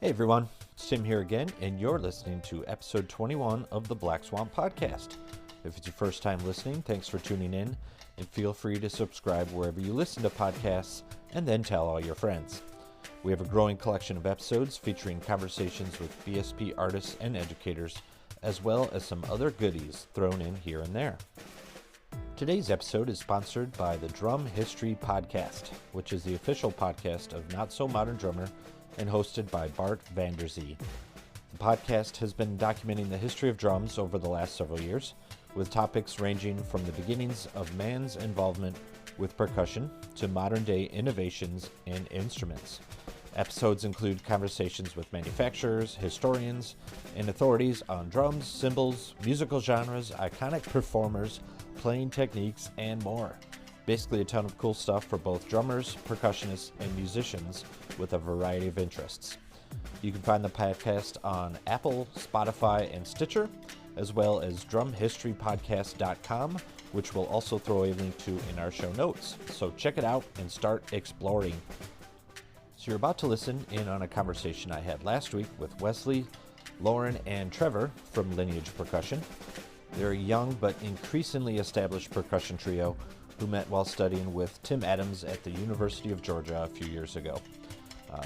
Hey everyone, it's Tim here again, and you're listening to episode 21 of the Black Swamp Podcast. If it's your first time listening, thanks for tuning in, and feel free to subscribe wherever you listen to podcasts, and then tell all your friends. We have a growing collection of episodes featuring conversations with BSP artists and educators, as well as some other goodies thrown in here and there. Today's episode is sponsored by the Drum History Podcast, which is the official podcast of Not So Modern Drummer and hosted by Bart Vanderzee. The podcast has been documenting the history of drums over the last several years, with topics ranging from the beginnings of man's involvement with percussion to modern-day innovations and instruments. Episodes include conversations with manufacturers, historians, and authorities on drums, cymbals, musical genres, iconic performers, playing techniques, and more. Basically a ton of cool stuff for both drummers, percussionists, and musicians with a variety of interests. You can find the podcast on Apple, Spotify, and Stitcher, as well as drumhistorypodcast.com, which we'll also throw a link to in our show notes. So check it out and start exploring. So you're about to listen in on a conversation I had last week with Wesley, Lauren, and Trevor from Lineage Percussion. They're a young but increasingly established percussion trio who met while studying with Tim Adams at the University of Georgia a few years ago.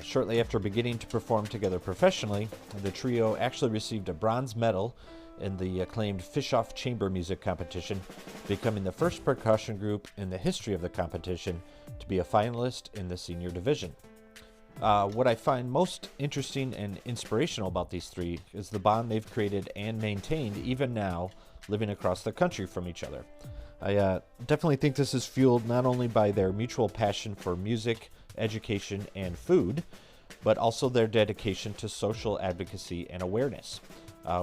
Shortly after beginning to perform together professionally, the trio actually received a bronze medal in the acclaimed Fischoff Chamber Music Competition, becoming the first percussion group in the history of the competition to be a finalist in the senior division. What I find most interesting and inspirational about these three is the bond they've created and maintained even now, living across the country from each other. I definitely think this is fueled not only by their mutual passion for music, education, and food, but also their dedication to social advocacy and awareness,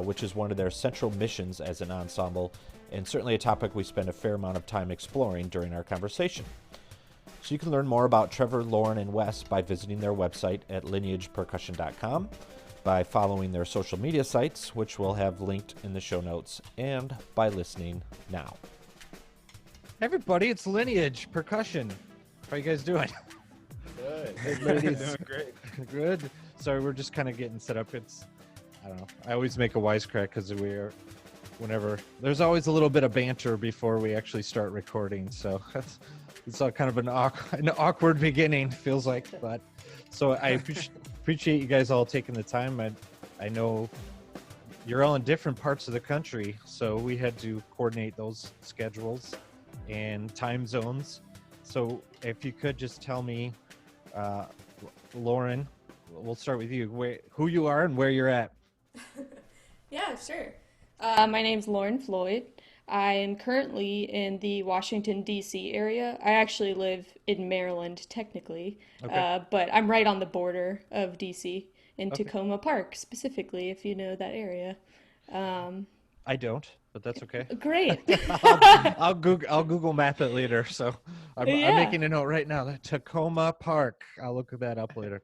which is one of their central missions as an ensemble, and certainly a topic we spend a fair amount of time exploring during our conversation. So you can learn more about Trevor, Lauren, and Wes by visiting their website at lineagepercussion.com, by following their social media sites, which we'll have linked in the show notes, and by listening now. Hey everybody, it's Lineage Percussion. How you guys doing? Good. Hey, ladies. Doing great. Good. Sorry, we're just kind of getting set up. I don't know. I always make a wisecrack because there's always a little bit of banter before we actually start recording. So it's all kind of an awkward beginning, feels like. But so I appreciate you guys all taking the time. I know you're all in different parts of the country, so we had to coordinate those schedules and time zones. So if you could just tell me, Lauren, we'll start with you, who you are and where you're at. Yeah, sure. My name's Lauren Floyd. I am currently in the Washington, D.C. area. I actually live in Maryland, technically, Okay. but I'm right on the border of D.C. in Okay. Tacoma Park, specifically, if you know that area. I don't, but that's okay. Great. I'll Google map it later. So I'm Yeah. making a note right now. The Tacoma Park. I'll look that up later.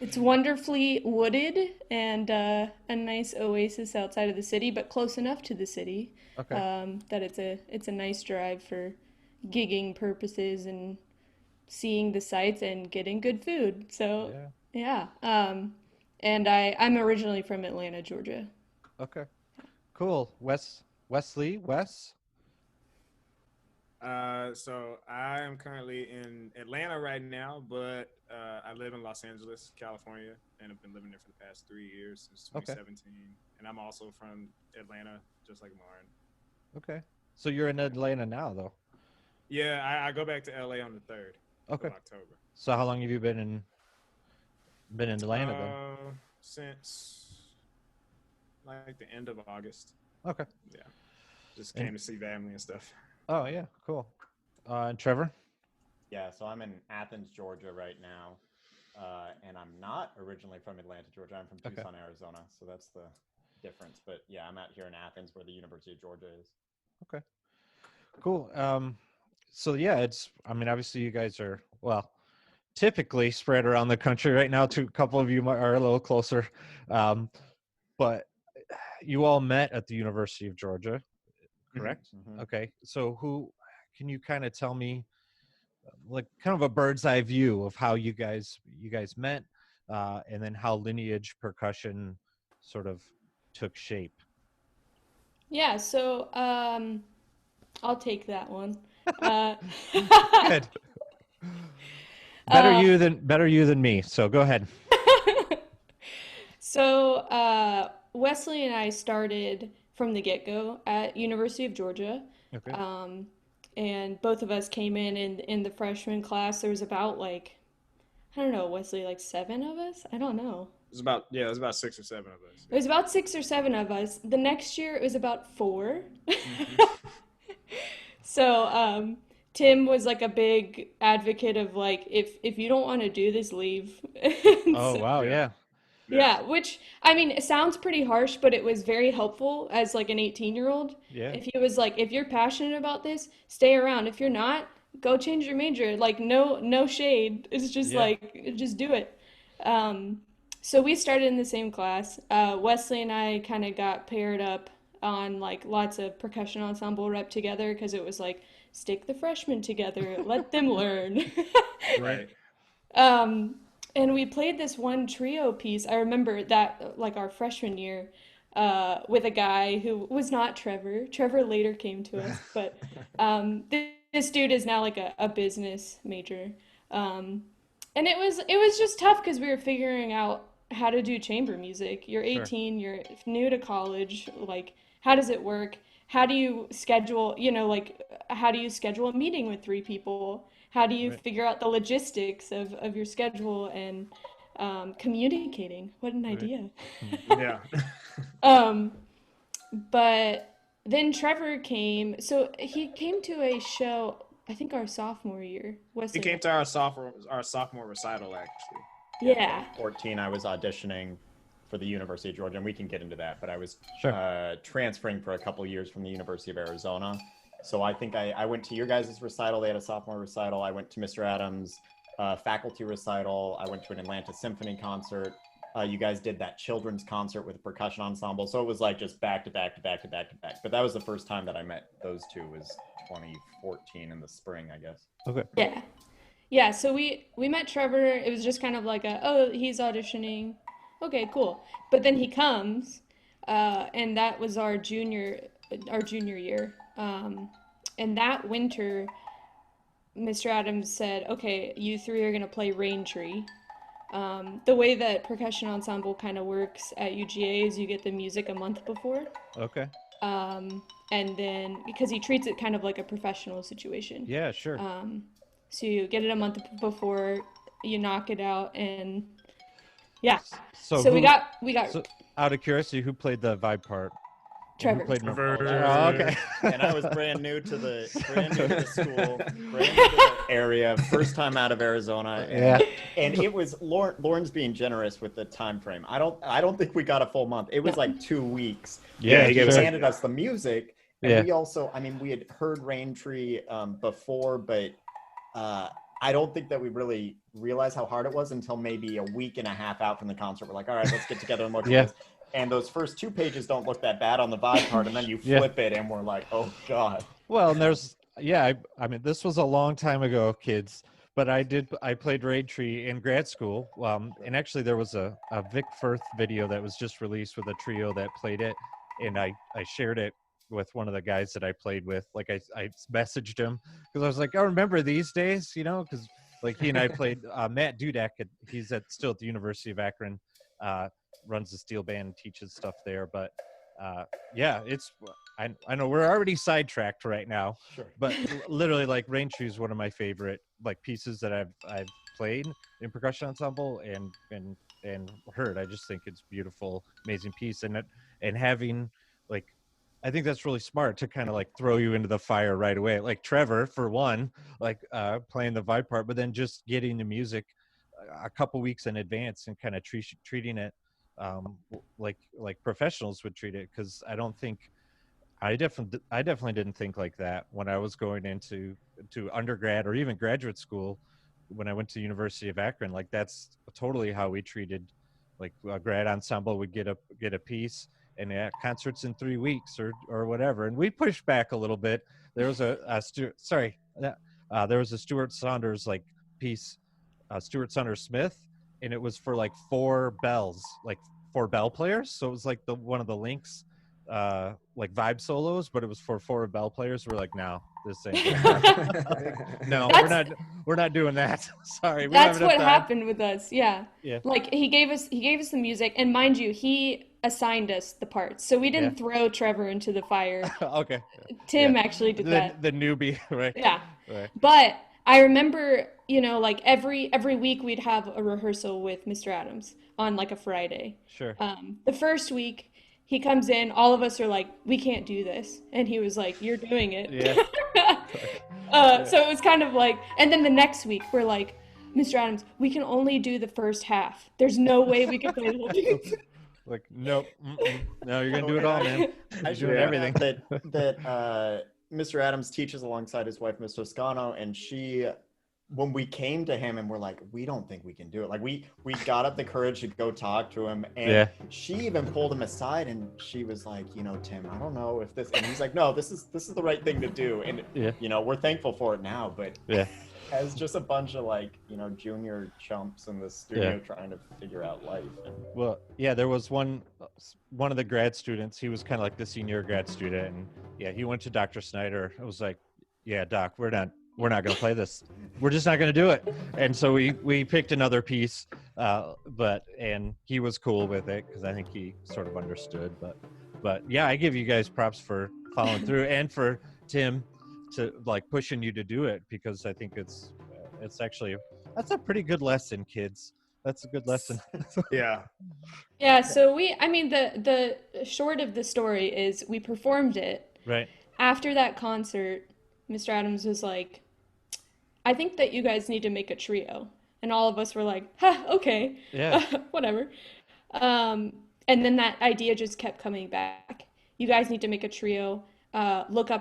It's wonderfully wooded and a nice oasis outside of the city, but close enough to the city Okay. that it's a nice drive for gigging purposes and seeing the sights and getting good food. So Yeah. yeah, and I'm originally from Atlanta, Georgia. Okay. Cool. Wesley. So I am currently in Atlanta right now, but I live in Los Angeles, California, and I've been living there for the past 3 years since Okay. 2017. And I'm also from Atlanta, just like Lauren. Okay. So you're in Atlanta now, though. Yeah, I go back to LA on the 3rd Okay. of October. So how long have you been in Atlanta then? Since like the end of August. Okay. Yeah, just came to see family and stuff. Oh yeah, cool. And Trevor? Yeah, so I'm in Athens, Georgia right now, and I'm not originally from Atlanta, Georgia. I'm from Okay. Tucson, Arizona, so that's the difference. But yeah, I'm out here in Athens where the University of Georgia is. Okay. Cool. So yeah, obviously you guys are, well, typically spread around the country right now. A couple of you are a little closer. But you all met at the University of Georgia, correct? Mm-hmm. Okay. So can you kind of tell me like kind of a bird's eye view of how you guys met, and then how Lineage Percussion sort of took shape. Yeah, so I'll take that one. Uh, Good. uh, Better you than me. So go ahead. so Wesley and I started from the get-go at University of Georgia. Okay. And both of us came in the freshman class. There was about like, I don't know, Wesley, like 7 of us? I don't know. It was about 6 or 7 of us. It was about 6 or 7 of us. The next year it was about 4. So Tim was like a big advocate of like, if you don't want to do this, leave. Oh So- wow, yeah. yeah, which I mean, it sounds pretty harsh, but it was very helpful as like an 18-year-old. Yeah. If he was like, if you're passionate about this, stay around. If you're not, go change your major. Like no shade. It's just Yeah. like just do it. So we started in the same class. Wesley and I kind of got paired up on like lots of percussion ensemble rep together because it was like stick the freshmen together, let them learn. Right. And we played this one trio piece. I remember that like our freshman year, with a guy who was not Trevor. Trevor later came to us, but this dude is now like a business major. And it was just tough because we were figuring out how to do chamber music. You're Sure. 18, you're new to college. Like, how does it work? How do you schedule, like, how do you schedule a meeting with 3 people? How do you Right. figure out the logistics of your schedule and communicating? What an Right. idea. Yeah. Um, but then Trevor came. So he came to a show, I think our sophomore year. He Wesley. came to our sophomore recital actually. Yeah. 14, I was auditioning for the University of Georgia, and we can get into that, but I was Sure. transferring for a couple years from the University of Arizona. So I think I went to your guys' recital. They had a sophomore recital. I went to Mr. Adams' faculty recital. I went to an Atlanta Symphony concert. You guys did that children's concert with a percussion ensemble. So it was like just back to back to back to back to back. But that was the first time that I met those two, was 2014 in the spring, I guess. Okay. Yeah. Yeah, so we met Trevor. It was just kind of like oh, he's auditioning. Okay, cool. But then he comes, and that was our junior year. And that winter, Mr. Adams said, "Okay, you 3 are gonna play Rain Tree." The way that percussion ensemble kind of works at UGA is you get the music a month before. Okay. And then because he treats it kind of like a professional situation. Yeah, sure. So you get it a month before, you knock it out, and yeah. So So who, we got so out of curiosity, who played the vibe part? Trevor. Who played Trevor. Oh, okay. And I was brand new to the school, brand new to the area, first time out of Arizona. Yeah. And it was Lauren's being generous with the time frame. I don't think we got a full month. It was like 2 weeks. Yeah, he gave us- handed us the music. And Yeah. we also, I mean, we had heard Rain Tree before, but I don't think that we really realized how hard it was until maybe a week and a half out from the concert. We're like, all right, let's get together and look Yeah. at this. And those first 2 pages don't look that bad on the vibe part, and then you Yeah. flip it, and we're like, oh god. Well, and I mean, this was a long time ago, kids, but I played Raid Tree in grad school. And actually there was a Vic Firth video that was just released with a trio that played it. And I shared it with one of the guys that I played with. Like I messaged him because I was like, I remember these days, because like he and I played Matt Dudek. He's still at the University of Akron, runs the steel band and teaches stuff there. But yeah, I know we're already sidetracked right now, Sure. but literally like Rain Tree is one of my favorite like pieces that I've played in percussion ensemble and heard. I just think it's beautiful, amazing piece, and having like, I think that's really smart to kind of like throw you into the fire right away. Like Trevor, for one, like playing the vibe part, but then just getting the music a couple weeks in advance and kind of treating it like professionals would treat it. Because I definitely didn't think like that when I was going into undergrad or even graduate school. When I went to University of Akron, like that's totally how we treated, like a grad ensemble would get a piece, and concerts in 3 weeks or whatever. And we pushed back a little bit. There was there was a Stuart Saunders like piece, Stuart Saunders Smith, and it was for like 4 bells, like 4 bell players. So it was like one of the Lynx like vibe solos, but it was for 4 bell players. We're like, no, this ain't no, we're not doing that. Sorry, we don't have That's enough what time. happened with us. Yeah. Yeah. Like he gave us the music, and mind you, he assigned us the parts. So we didn't throw Trevor into the fire. Okay. Tim actually did that. The newbie, right? Yeah. Right. But I remember, like every week we'd have a rehearsal with Mr. Adams on like a Friday. Sure. The first week he comes in, all of us are like, we can't do this. And he was like, you're doing it. Yeah. So it was kind of like, and then the next week we're like, Mr. Adams, we can only do the first half. There's no way we can play the whole thing. Like, nope. No, you're gonna do it all, man. You're doing everything. That Mr. Adams teaches alongside his wife, Miss Toscano, and she, when we came to him and we're like, we don't think we can do it. Like we got up the courage to go talk to him, and she even pulled him aside and she was like, Tim, I don't know if this, and he's like, no, this is the right thing to do, and we're thankful for it now, but as just a bunch of like, junior chumps in the studio trying to figure out life. Well, yeah, there was one of the grad students. He was kind of like the senior grad student, and he went to Dr. Snyder. I was like, yeah, Doc, we're not going to play this. We're just not going to do it. And so we picked another piece, and he was cool with it because I think he sort of understood. But yeah, I give you guys props for following through and for Tim to like pushing you to do it, because I think it's actually, that's a pretty good lesson, kids. That's a good lesson. Yeah, so the short of the story is we performed it. Right. After that concert, Mr. Adams was like, I think that you guys need to make a trio. And all of us were like, okay. Yeah. Whatever. And then that idea just kept coming back. You guys need to make a trio.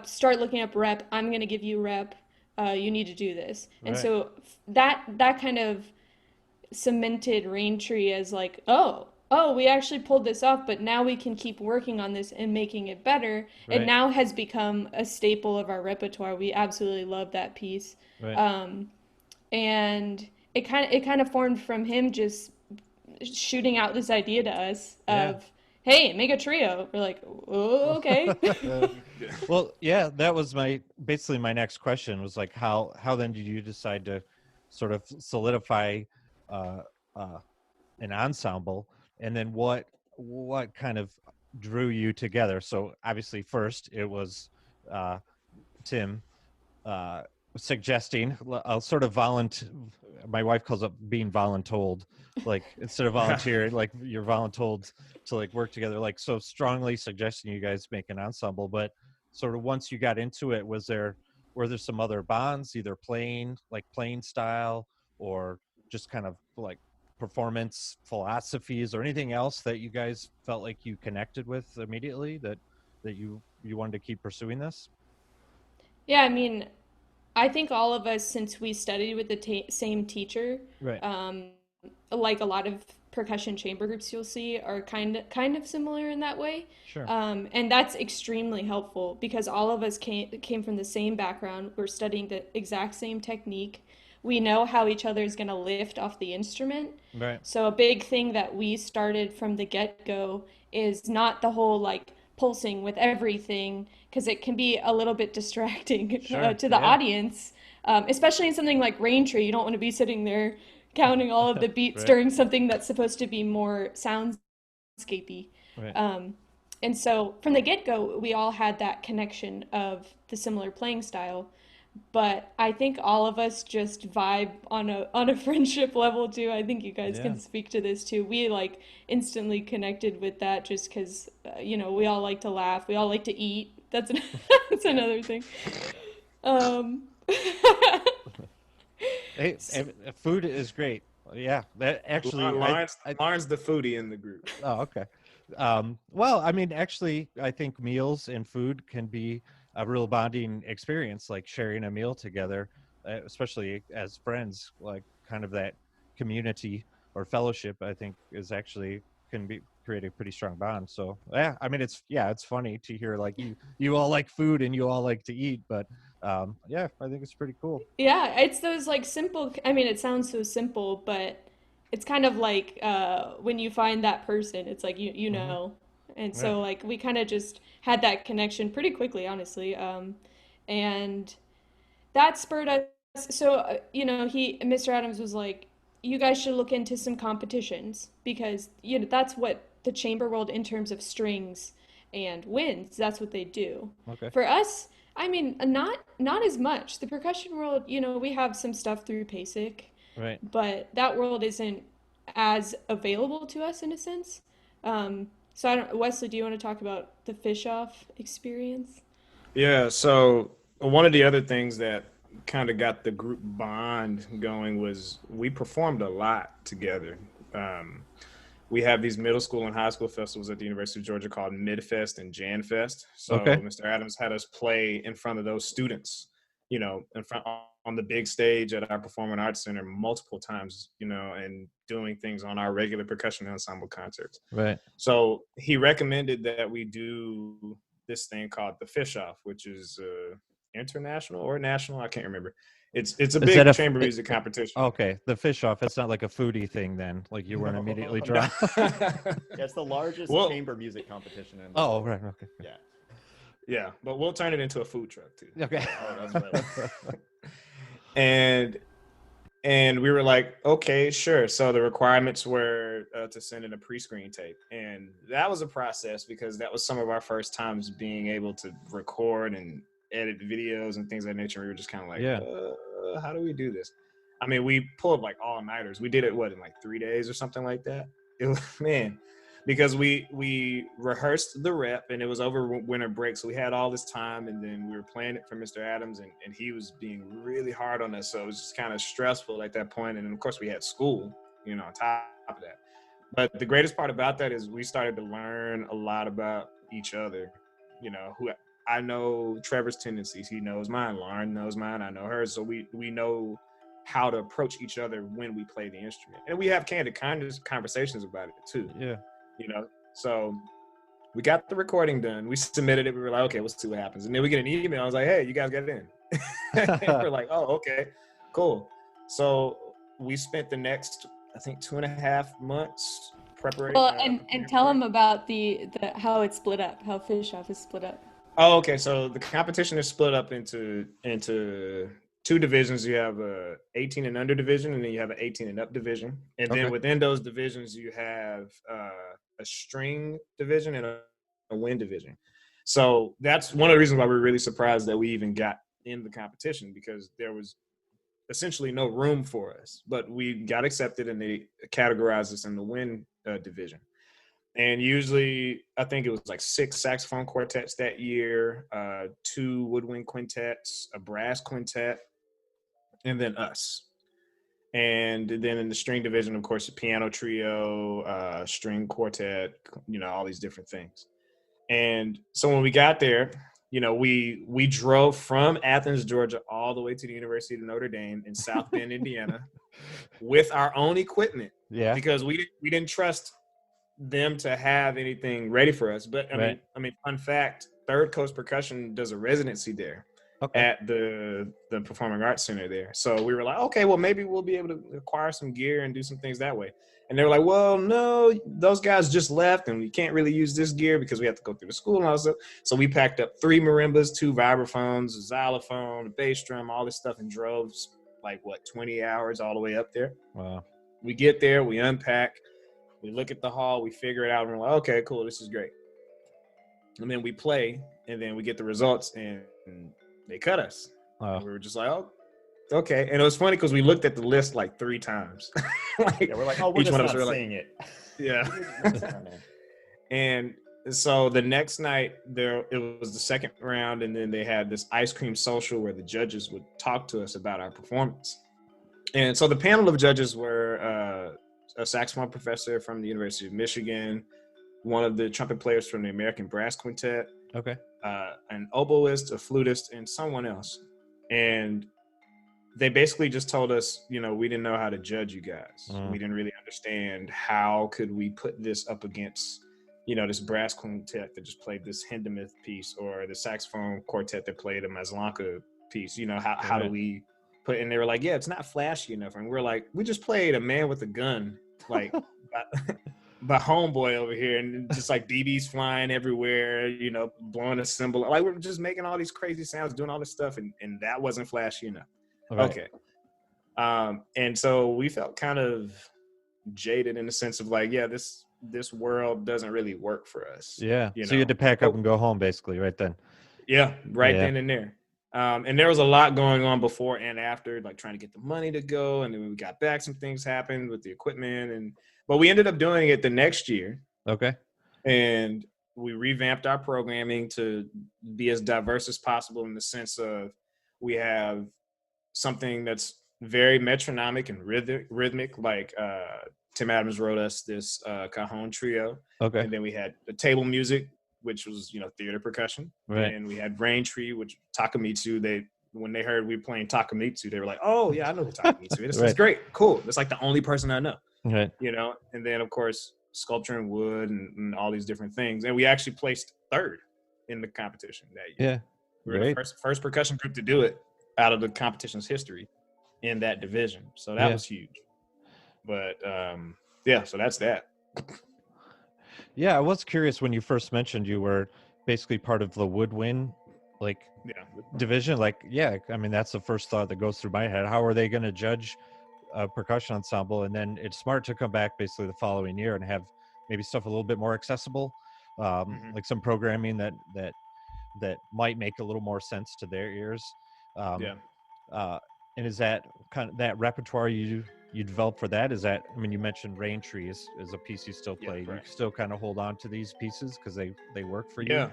Start looking up rep. I'm going to give you rep. You need to do this. And so that kind of cemented Raintree as like, oh, we actually pulled this off, but now we can keep working on this and making it better. Right. It now has become a staple of our repertoire. We absolutely love that piece. Right. And it kind of formed from him just shooting out this idea to us of, hey, make a trio. We're like, oh, okay. Well, yeah, that was basically my next question was like, how then did you decide to sort of solidify an ensemble, and then what kind of drew you together? So obviously first it was Tim suggesting, I'll sort of my wife calls it being voluntold, like instead of volunteer, like you're voluntold to like work together, like so strongly suggesting you guys make an ensemble. But sort of once you got into it, were there some other bonds, either playing style or just kind of like performance philosophies or anything else that you guys felt like you connected with immediately that you wanted to keep pursuing this? Yeah, I think all of us, since we studied with the same teacher, right, like a lot of percussion chamber groups you'll see are kind of similar in that way. Sure. And that's extremely helpful because all of us came from the same background. We're studying the exact same technique. We know how each other is going to lift off the instrument. Right. So a big thing that we started from the get-go is not the whole like pulsing with everything, because it can be a little bit distracting to the audience, especially in something like Raintree. You don't want to be sitting there counting all of the beats during something that's supposed to be more soundscapey. Right. And so from the get-go, we all had that connection of the similar playing style. But I think all of us just vibe on a friendship level too. I think you guys can speak to this too. We like instantly connected with that just because, we all like to laugh. We all like to eat. That's another thing. Hey, food is great. Yeah, that actually. Lauren's the foodie in the group. Oh, okay. Well, actually, I think meals and food can be a real bonding experience, like sharing a meal together, especially as friends, like kind of that community or fellowship, I think can create a pretty strong bond. So yeah, it's funny to hear like you all like food and you all like to eat, but yeah, I think it's pretty cool. Yeah, it's those like simple, it sounds so simple, but it's kind of like when you find that person, it's like you know. And Yeah. so like we kind of just had that connection pretty quickly, honestly. And that spurred us. So Mr. Adams was like, you guys should look into some competitions because that's what the chamber world in terms of strings and winds, that's what they do. Okay. For us, I mean, not as much. The percussion world, we have some stuff through PASIC, Right. but that world isn't as available to us in a sense. So Wesley, do you want to talk about the fish off experience? Yeah, so one of the other things that kind of got the group bond going was we performed a lot together. Um, we have these middle school and high school festivals at the University of Georgia called Midfest and JanFest. So Okay. Mr. Adams had us play in front of those students, in front on the big stage at our Performing Arts Center multiple times, and doing things on our regular percussion ensemble concerts. Right. So he recommended that we do this thing called the Fish Off, which is international or national. I can't remember. It's a Is that big a chamber music competition. Okay, the fish off. It's not like a foodie thing then. Like you weren't immediately No. drawn. Yeah, it's the largest Well- chamber music competition in the Oh, world. right. Okay. Yeah. Yeah, but we'll turn it into a food truck too. Okay. Oh, that's right. And we were like, okay, sure. So the requirements were to send in a pre-screen tape, and that was a process because that was some of our first times being able to record and edit videos and things of that nature. We were just kind of like, Yeah. How do we do this? I mean, we pulled like all-nighters. We did it in like 3 days or something like that. It was, man, because we rehearsed the rep and it was over winter break, so we had all this time, and then we were playing it for Mr. Adams, and he was being really hard on us, so it was just kind of stressful at that point. And then of course we had school, on top of that. But the greatest part about that is we started to learn a lot about each other. Who I know Trevor's tendencies, he knows mine. Lauren knows mine, I know hers. So we know how to approach each other when we play the instrument, and we have candid conversations about it too. Yeah. So we got the recording done. We submitted it. We were like, okay, we'll see what happens. And then we get an email. I was like, hey, you guys got it in. And we're like, oh, okay, cool. So we spent the next, I think, 2.5 months preparing. Well, and tell them about the how it's split up, how fish off is split up. Oh, okay. So the competition is split up into two divisions. You have a 18 and under division, and then you have an 18 and up division. And then Okay. within those divisions, you have a string division and a wind division. So that's one of the reasons why we're really surprised that we even got in the competition, because there was essentially no room for us. But we got accepted, and they categorized us in the wind division. And usually, I think it was like 6 saxophone quartets that year, 2 woodwind quintets, a brass quintet, and then us. And then in the string division, of course, the piano trio, string quartet, all these different things. And so when we got there, we drove from Athens, Georgia, all the way to the University of Notre Dame in South Bend, Indiana, with our own equipment. Yeah. Because we didn't trust them to have anything ready for us. But Right. I mean, fun fact: Third Coast Percussion does a residency there Okay. at the Performing Arts Center there. So we were like, okay, well, maybe we'll be able to acquire some gear and do some things that way. And they were like, well, no, those guys just left, and we can't really use this gear because we have to go through the school and all that stuff. So we packed up 3 marimbas, 2 vibraphones, a xylophone, a bass drum, all this stuff, and drove 20 hours all the way up there. Wow. We get there, we unpack, we look at the hall, we figure it out, and we're like, okay, cool, this is great. And then we play, and then we get the results, and they cut us. Wow. And we were just like, oh, okay. And it was funny because we looked at the list like 3 times. Yeah, we're like, oh, we're each just one of not us were seeing it. Yeah. And so the next night, it was the second round, and then they had this ice cream social where the judges would talk to us about our performance. And so the panel of judges were a saxophone professor from the University of Michigan, one of the trumpet players from the American Brass Quintet, Okay. an oboist, a flutist, and someone else. And they basically just told us, we didn't know how to judge you guys. We didn't really understand how could we put this up against, this brass quintet that just played this Hindemith piece, or the saxophone quartet that played a Maslanka piece. How do we put? And they were like, yeah, it's not flashy enough. And we're like, we just played a man with a gun like my homeboy over here, and just like BBs flying everywhere, blowing a cymbal. Like we're just making all these crazy sounds, doing all this stuff, and that wasn't flashy enough. Right. Okay. And so we felt kind of jaded in the sense of like, yeah, this world doesn't really work for us. Yeah. So you had to pack up and go home basically right then. Yeah, then and there. And there was a lot going on before and after, like trying to get the money to go. And then when we got back, some things happened with the equipment, but we ended up doing it the next year. Okay. And we revamped our programming to be as diverse as possible in the sense of we have something that's very metronomic and rhythmic, like Tim Adams wrote us this cajon trio. Okay. And then we had the table music, which was, theater percussion. Right. And we had Rain Tree, which Takamitsu, when they heard we were playing Takamitsu, they were like, oh yeah, I know who Takamitsu is. It's great. Cool. That's like the only person I know. Right. And then of course, sculpture and wood and all these different things. And we actually placed third in the competition that year. Yeah. We were the first percussion group to do it out of the competition's history in that division. So that was huge. But so that's that. Yeah, I was curious when you first mentioned you were basically part of the woodwind division. Like, I mean, that's the first thought that goes through my head. How are they going to judge a percussion ensemble? And then it's smart to come back basically the following year and have maybe stuff a little bit more accessible, like some programming that might make a little more sense to their ears. And is that kind of that repertoire you developed for that? Is that, I mean, you mentioned Rain Tree is a piece you still play. You still kind of hold on to these pieces because they work for you? Yeah,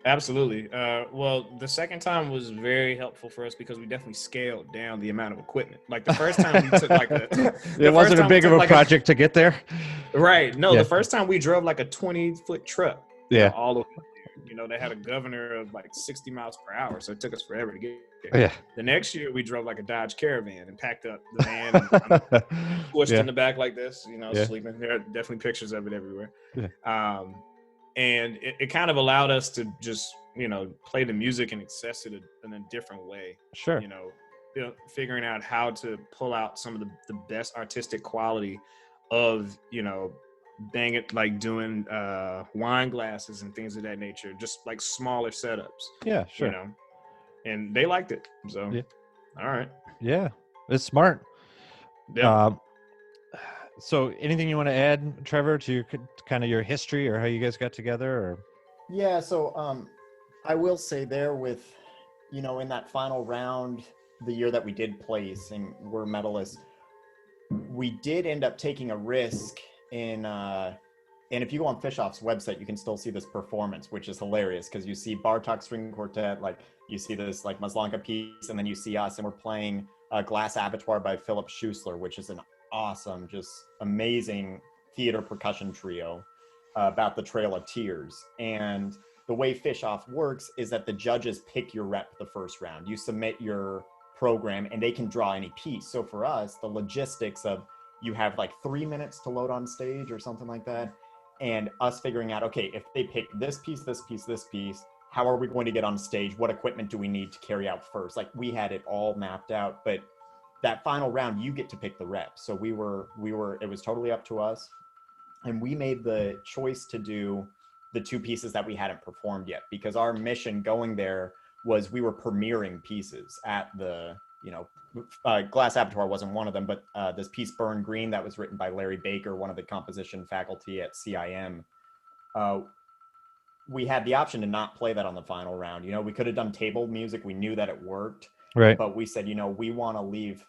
absolutely. Well, the second time was very helpful for us because we definitely scaled down the amount of equipment. Like the first time we took like it wasn't a big of a project to get there. Right. No, the first time we drove like a 20-foot truck. All the way. They had a governor of like 60 miles per hour, so it took us forever to get there. Yeah. The next year we drove like a Dodge Caravan and packed up the van and pushed in the back like this, sleeping. There are definitely pictures of it everywhere. Yeah. And it kind of allowed us to just, play the music and access it in a different way. Sure. Figuring out how to pull out some of the best artistic quality of, like doing wine glasses and things of that nature, just like smaller setups. Yeah, sure. And they liked it. So, all right. Yeah, it's smart. Yeah. So anything you want to add, Trevor, to your kind of your history or how you guys got together? Or Yeah, so I will say there with, in that final round, the year that we did place and were medalists, we did end up taking a risk in, and if you go on Fishoff's website, you can still see this performance, which is hilarious because you see Bartok String Quartet, like you see this like Maslanka piece, and then you see us, and we're playing Glass Abattoir by Philip Schuessler, which is an awesome, just amazing theater percussion trio about the Trail of Tears. And the way Fishoff works is that the judges pick your rep the first round. You submit your program and they can draw any piece. So for us, the logistics of you have like 3 minutes to load on stage or something like that, and us figuring out, okay, if they pick this piece, how are we going to get on stage? What equipment do we need to carry out first? Like we had it all mapped out, but that final round, you get to pick the reps. So it was totally up to us. And we made the choice to do the two pieces that we hadn't performed yet, because our mission going there was we were premiering pieces at the, Glass Abattoir wasn't one of them, but this piece Burn Green that was written by Larry Baker, one of the composition faculty at CIM. We had the option to not play that on the final round. We could have done table music. We knew that it worked. Right. But we said, we want to leave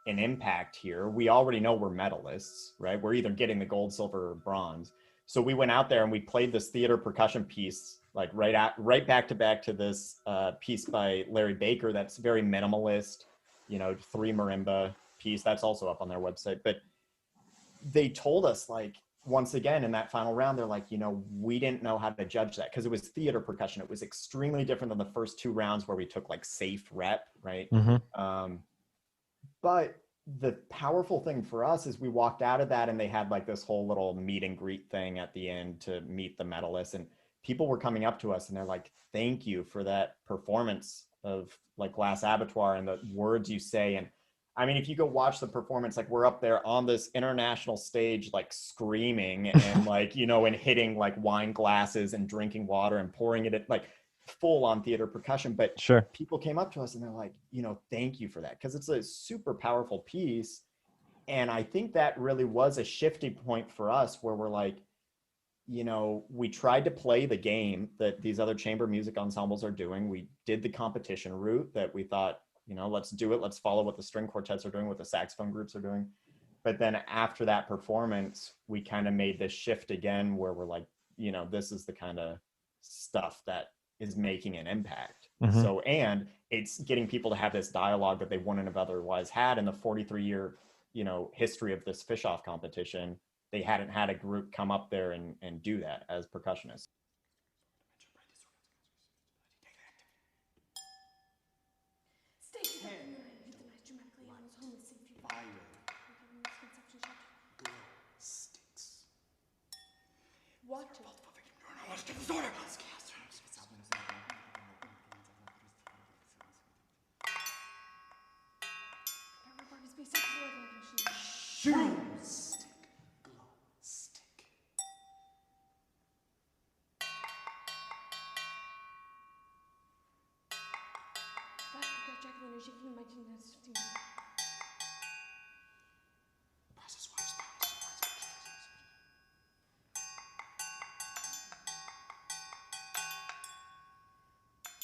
an impact here. We already know we're medalists, right? We're either getting the gold, silver, or bronze. So we went out there and we played this theater percussion piece, like right back to this piece by Larry Baker that's very minimalist, 3 marimba piece. That's also up on their website. But they told us, like, once again in that final round, they're like, we didn't know how to judge that because it was theater percussion. It was extremely different than the first 2 rounds where we took like safe rep, right? Mm-hmm. But the powerful thing for us is we walked out of that and they had like this whole little meet and greet thing at the end to meet the medalists, and people were coming up to us and they're like, thank you for that performance of like Glass Abattoir and the words you say. And I mean, if you go watch the performance, like we're up there on this international stage, like screaming and like, you know, and hitting like wine glasses and drinking water and pouring it in, like full on theater percussion. But Sure. people came up to us and they're like, you know, thank you for that. Cause it's a super powerful piece. And I think that really was a shifting point for us where we're like, you know, we tried to play the game that these other chamber music ensembles are doing. We did the competition route that we thought, you know, let's do it. Let's follow what the string quartets are doing, what the saxophone groups are doing. But then after that performance, we kind of made this shift again where we're like, you know, this is the kind of stuff that is making an impact. Mhm. So, and it's getting people to have this dialogue that they wouldn't have otherwise had in the 43-year, you know, history of this fish-off competition. They hadn't had a group come up there and do that as percussionists.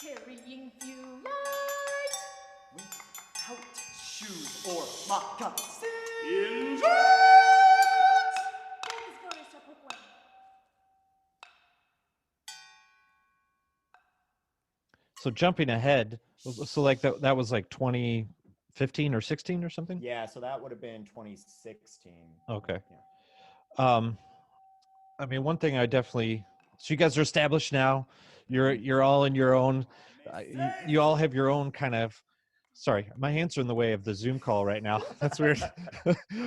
Carrying few light without shoes or moccasins. In So jumping ahead, so like that was like 2015 or 16 or something? Yeah, so that would have been 2016. Okay. Yeah. I mean, one thing I definitely, so you guys are established now. You're all in your own, you all have your own kind of, sorry, my hands are in the way of the Zoom call right now. That's weird.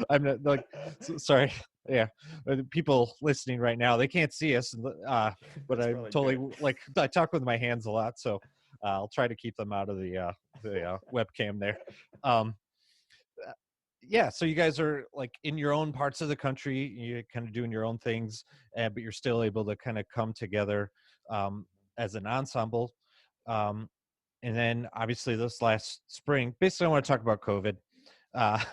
I'm not like, sorry. Yeah. People listening right now, they can't see us, but I'm totally like, I talk with my hands a lot. So I'll try to keep them out of the webcam there. Yeah, so you guys are like in your own parts of the country, you're kind of doing your own things, but you're still able to kind of come together as an ensemble. And then obviously this last spring, basically I want to talk about COVID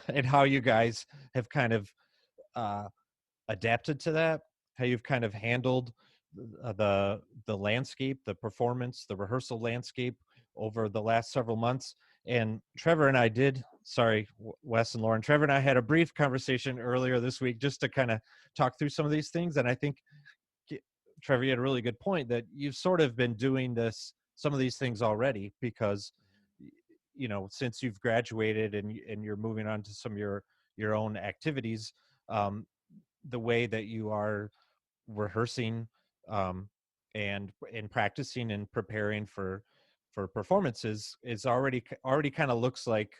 and how you guys have kind of adapted to that, how you've kind of handled the landscape, the performance, the rehearsal landscape over the last several months. And Trevor and I did, sorry, Wes and Lauren, Trevor and I had a brief conversation earlier this week just to kind of talk through some of these things. And I think, Trevor, you had a really good point that you've sort of been doing some of these things already because, you know, since you've graduated and you're moving on to some of your own activities, the way that you are rehearsing and practicing and preparing for performances is already kind of looks like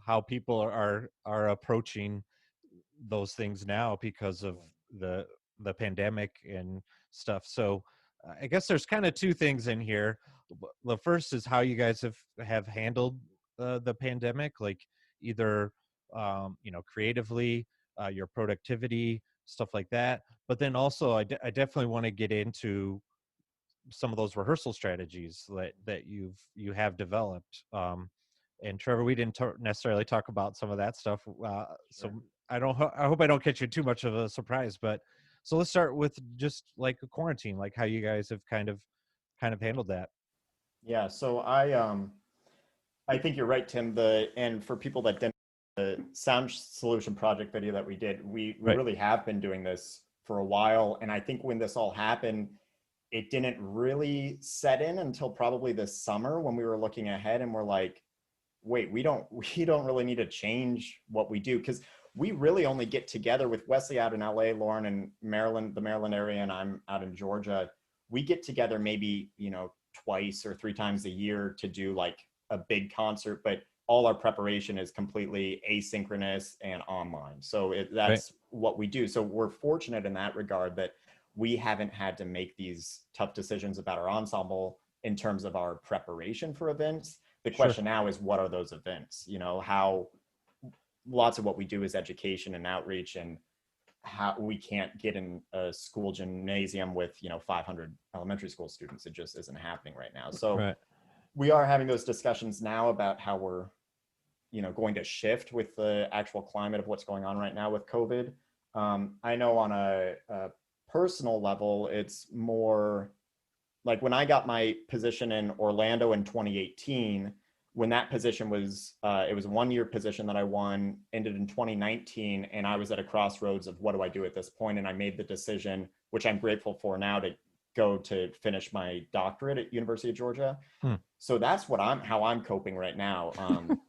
how people are approaching those things now because of the pandemic and stuff. So I guess there's kind of two things in here. The first is how you guys have handled the pandemic, like either you know, creatively, your productivity, stuff like that. But then also I definitely want to get into some of those rehearsal strategies that you have developed. And Trevor, we didn't necessarily talk about some of that stuff. So I hope I don't catch you too much of a surprise, but so let's start with just like a quarantine, like how you guys have kind of handled that. Yeah, so I think you're right, Tim. And for people that didn't, the sound solution project video that we did, we Right. really have been doing this for a while. And I think when this all happened, it didn't really set in until probably this summer when we were looking ahead and we're like, wait, we don't really need to change what we do, because we really only get together with Wesley out in LA, Lauren in Maryland, the Maryland area, and I'm out in Georgia. We get together maybe, you know, twice or three times a year to do like a big concert, but all our preparation is completely asynchronous and online. So that's what we do. So we're fortunate in that regard that we haven't had to make these tough decisions about our ensemble in terms of our preparation for events. The question now is, what are those events? You know, how lots of what we do is education and outreach, and how we can't get in a school gymnasium with 500 elementary school students. It just isn't happening right now. So Right. we are having those discussions now about how we're going to shift with the actual climate of what's going on right now with COVID. I know on a personal level, it's more like when I got my position in Orlando in 2018, when that position was, it was a 1-year position that I won, ended in 2019, and I was at a crossroads of what do I do at this point? And I made the decision, which I'm grateful for now, to go to finish my doctorate at University of Georgia. So that's how I'm coping right now.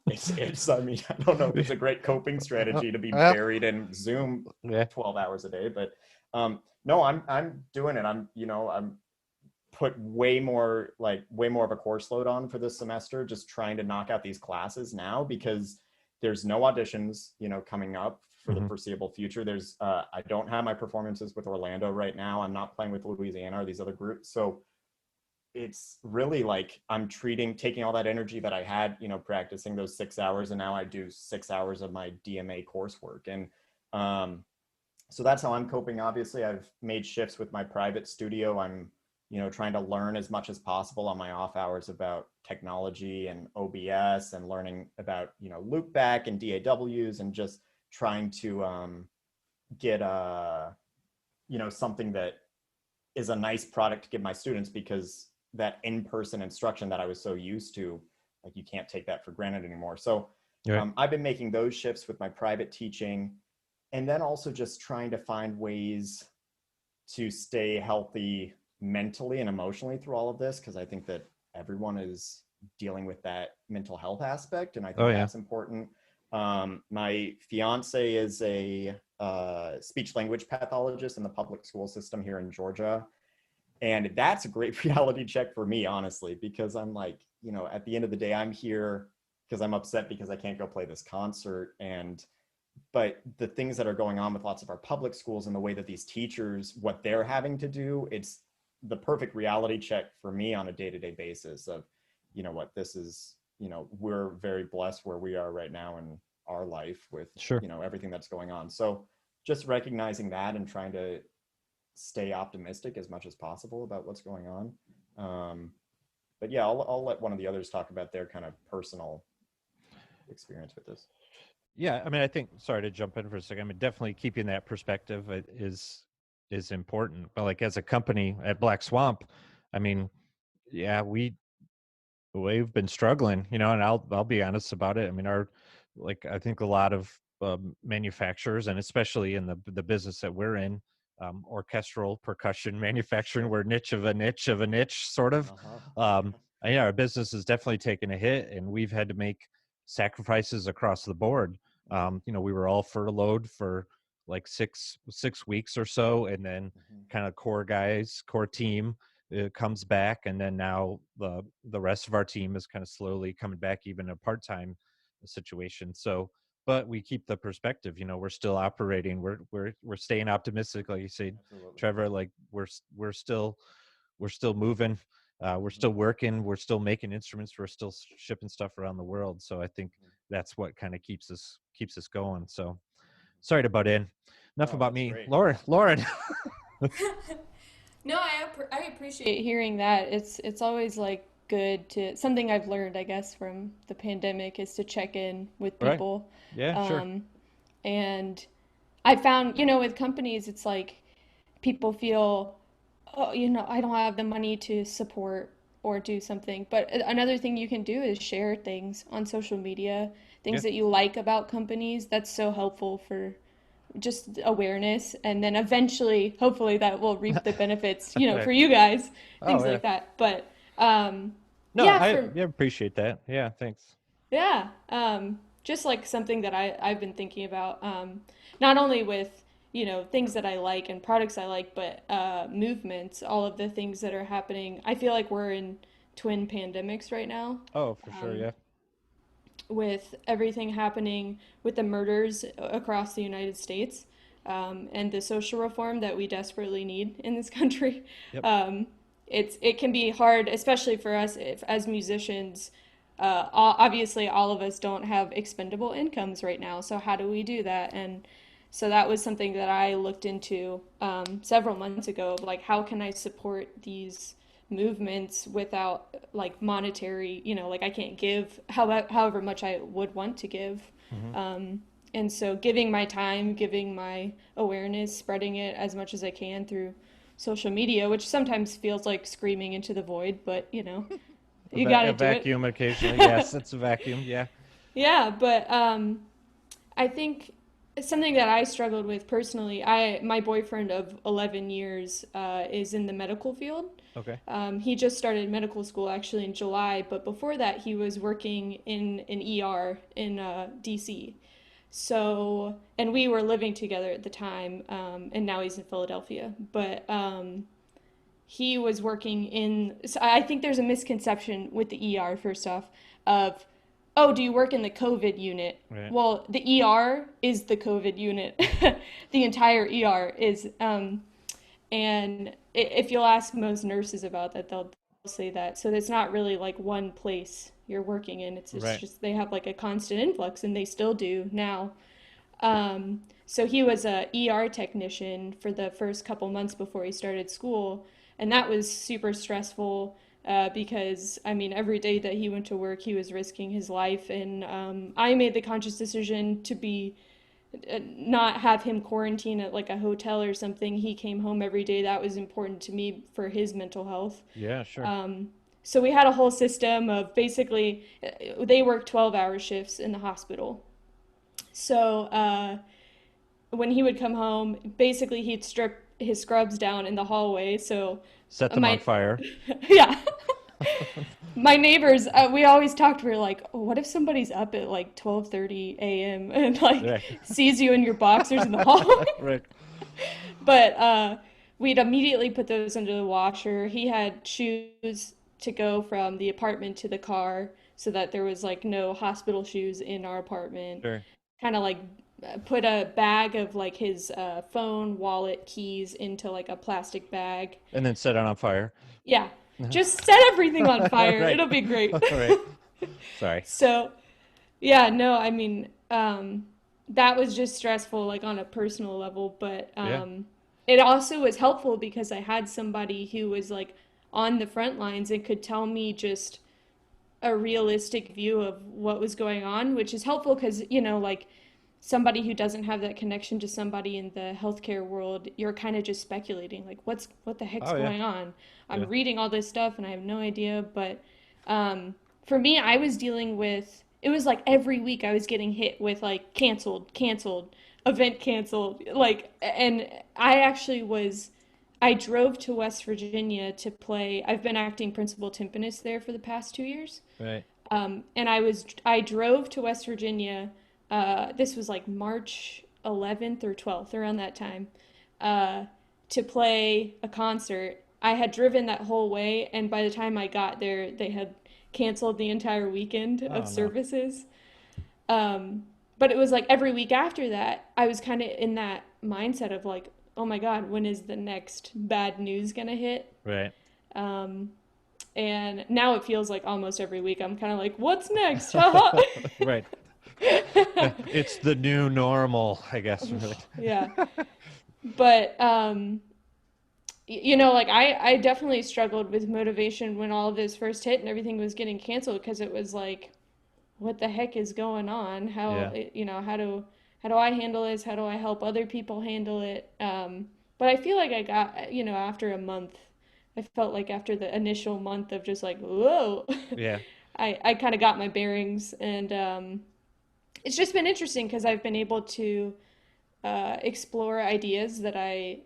It's I mean, I don't know if it's a great coping strategy to be buried in Zoom 12 hours a day, but no, I'm doing it. I'm put way more of a course load on for this semester, just trying to knock out these classes now, because there's no auditions, coming up for the foreseeable future. There's I don't have my performances with Orlando right now. I'm not playing with Louisiana or these other groups. So it's really like I'm taking all that energy that I had, practicing those 6 hours, and now I do 6 hours of my DMA coursework. And so that's how I'm coping. Obviously, I've made shifts with my private studio. I'm trying to learn as much as possible on my off hours about technology and OBS, and learning about, loopback and DAWs, and just trying to get something that is a nice product to give my students, because that in-person instruction that I was so used to, like, you can't take that for granted anymore. So I've been making those shifts with my private teaching, and then also just trying to find ways to stay healthy mentally and emotionally through all of this, because I think that everyone is dealing with that mental health aspect, and I think that's important. My fiance is a speech language pathologist in the public school system here in Georgia, and that's a great reality check for me, honestly, because I'm like, at the end of the day, I'm here because I'm upset because I can't go play this concert. But the things that are going on with lots of our public schools, and the way that these teachers, what they're having to do, it's the perfect reality check for me on a day-to-day basis of, what this is, we're very blessed where we are right now in our life with, everything that's going on. So just recognizing that and trying to stay optimistic as much as possible about what's going on. But yeah, I'll let one of the others talk about their kind of personal experience with this. Yeah, I mean, I think, sorry to jump in for a second. I mean, definitely keeping that perspective is important. But like, as a company at Black Swamp, I mean, yeah, we've been struggling, and I'll be honest about it. I mean, I think a lot of manufacturers, and especially in the business that we're in, orchestral percussion manufacturing, we're niche of a niche of a niche, sort of. Yeah, our business has definitely taken a hit, and we've had to make sacrifices across the board. We were all furloughed for like six weeks or so, and then kind of core team comes back, and then now the rest of our team is kind of slowly coming back, even a part-time situation. So, but we keep the perspective. We're still operating. We're staying optimistic, like you say, Trevor. Like we're still moving. We're still working. We're still making instruments. We're still shipping stuff around the world. So I think that's what kind of keeps us going. So sorry to butt in. Enough about me. Great. Lauren. No, I appreciate hearing that. It's always like good to, something I've learned, I guess, from the pandemic, is to check in with people. Right. Yeah, sure. And I found, with companies, it's like people feel, oh, I don't have the money to support or do something. But another thing you can do is share things on social media, things that you like about companies. That's so helpful for just awareness, and then eventually, hopefully, that will reap the benefits, for you guys, things like that. But no, yeah, I appreciate that. Yeah, thanks. Yeah, just like something that I've been thinking about, not only with things that I like and products I like, but movements, all of the things that are happening. I feel like we're in twin pandemics right now. Oh, for sure, yeah. With everything happening with the murders across the United States, and the social reform that we desperately need in this country. Yep. It can be hard, especially for us as musicians, Obviously all of us don't have expendable incomes right now, so how do we do that? And so that was something that I looked into several months ago, like how can I support these movements without like monetary, like I can't give however much I would want to give. And so giving my time, giving my awareness, spreading it as much as I can through social media, which sometimes feels like screaming into the void, but you got to do it. A vacuum occasionally. Yes, it's a vacuum. Yeah. Yeah, but I think something that I struggled with personally, my boyfriend of 11 years is in the medical field. Okay. He just started medical school actually in July, but before that he was working in an ER in DC. So, and we were living together at the time, and now he's in Philadelphia. But he was working so I think there's a misconception with the ER, first off, of, oh, do you work in the COVID unit? Right. Well, the ER is the COVID unit. The entire ER is, and if you'll ask most nurses about that, they'll say that. So it's not really like one place you're working in. It's Right. just they have like a constant influx, and they still do now. So he was a ER technician for the first couple months before he started school, and that was super stressful because, I mean, every day that he went to work, he was risking his life, and I made the conscious decision to not have him quarantine at like a hotel or something. He came home every day. That was important to me for his mental health. Yeah, sure. So we had a whole system of basically, they work 12-hour shifts in the hospital. So when he would come home, basically he'd strip his scrubs down in the hallway. So Set them on fire. yeah. My neighbors, we always talked, we were like, oh, what if somebody's up at like 12:30 a.m. and like Right. sees you in your boxers in the hallway? Right. But we'd immediately put those under the washer. He had shoes to go from the apartment to the car so that there was like no hospital shoes in our apartment. Sure. Kind of like put a bag of like his phone, wallet, keys into like a plastic bag. And then set it on fire. Yeah. Just set everything on fire. Right. It'll be great. Right. Sorry. So, yeah, no, I mean, that was just stressful, like on a personal level, but it also was helpful because I had somebody who was like on the front lines and could tell me just a realistic view of what was going on, which is helpful because, like somebody who doesn't have that connection to somebody in the healthcare world, you're kind of just speculating, like what the heck's going on? I'm reading all this stuff and I have no idea. But for me, I was dealing with, it was like every week I was getting hit with like canceled, event canceled. Like, and I drove to West Virginia to play. I've been acting principal timpanist there for the past 2 years. Right. And I drove to West Virginia. This was like March 11th or 12th, around that time, to play a concert. I had driven that whole way, and by the time I got there, they had canceled the entire weekend of services. But it was like every week after that, I was kind of in that mindset of like, oh my God, when is the next bad news gonna hit? Right. And now it feels like almost every week I'm kind of like, what's next? Right. It's the new normal, I guess. Really. Yeah. But, like I definitely struggled with motivation when all of this first hit and everything was getting canceled, because it was like, what the heck is going on? How do I handle this? How do I help other people handle it? But I feel like I got, after a month, I felt like after the initial month of just like, whoa, Yeah. I kind of got my bearings, and it's just been interesting because I've been able to explore ideas that I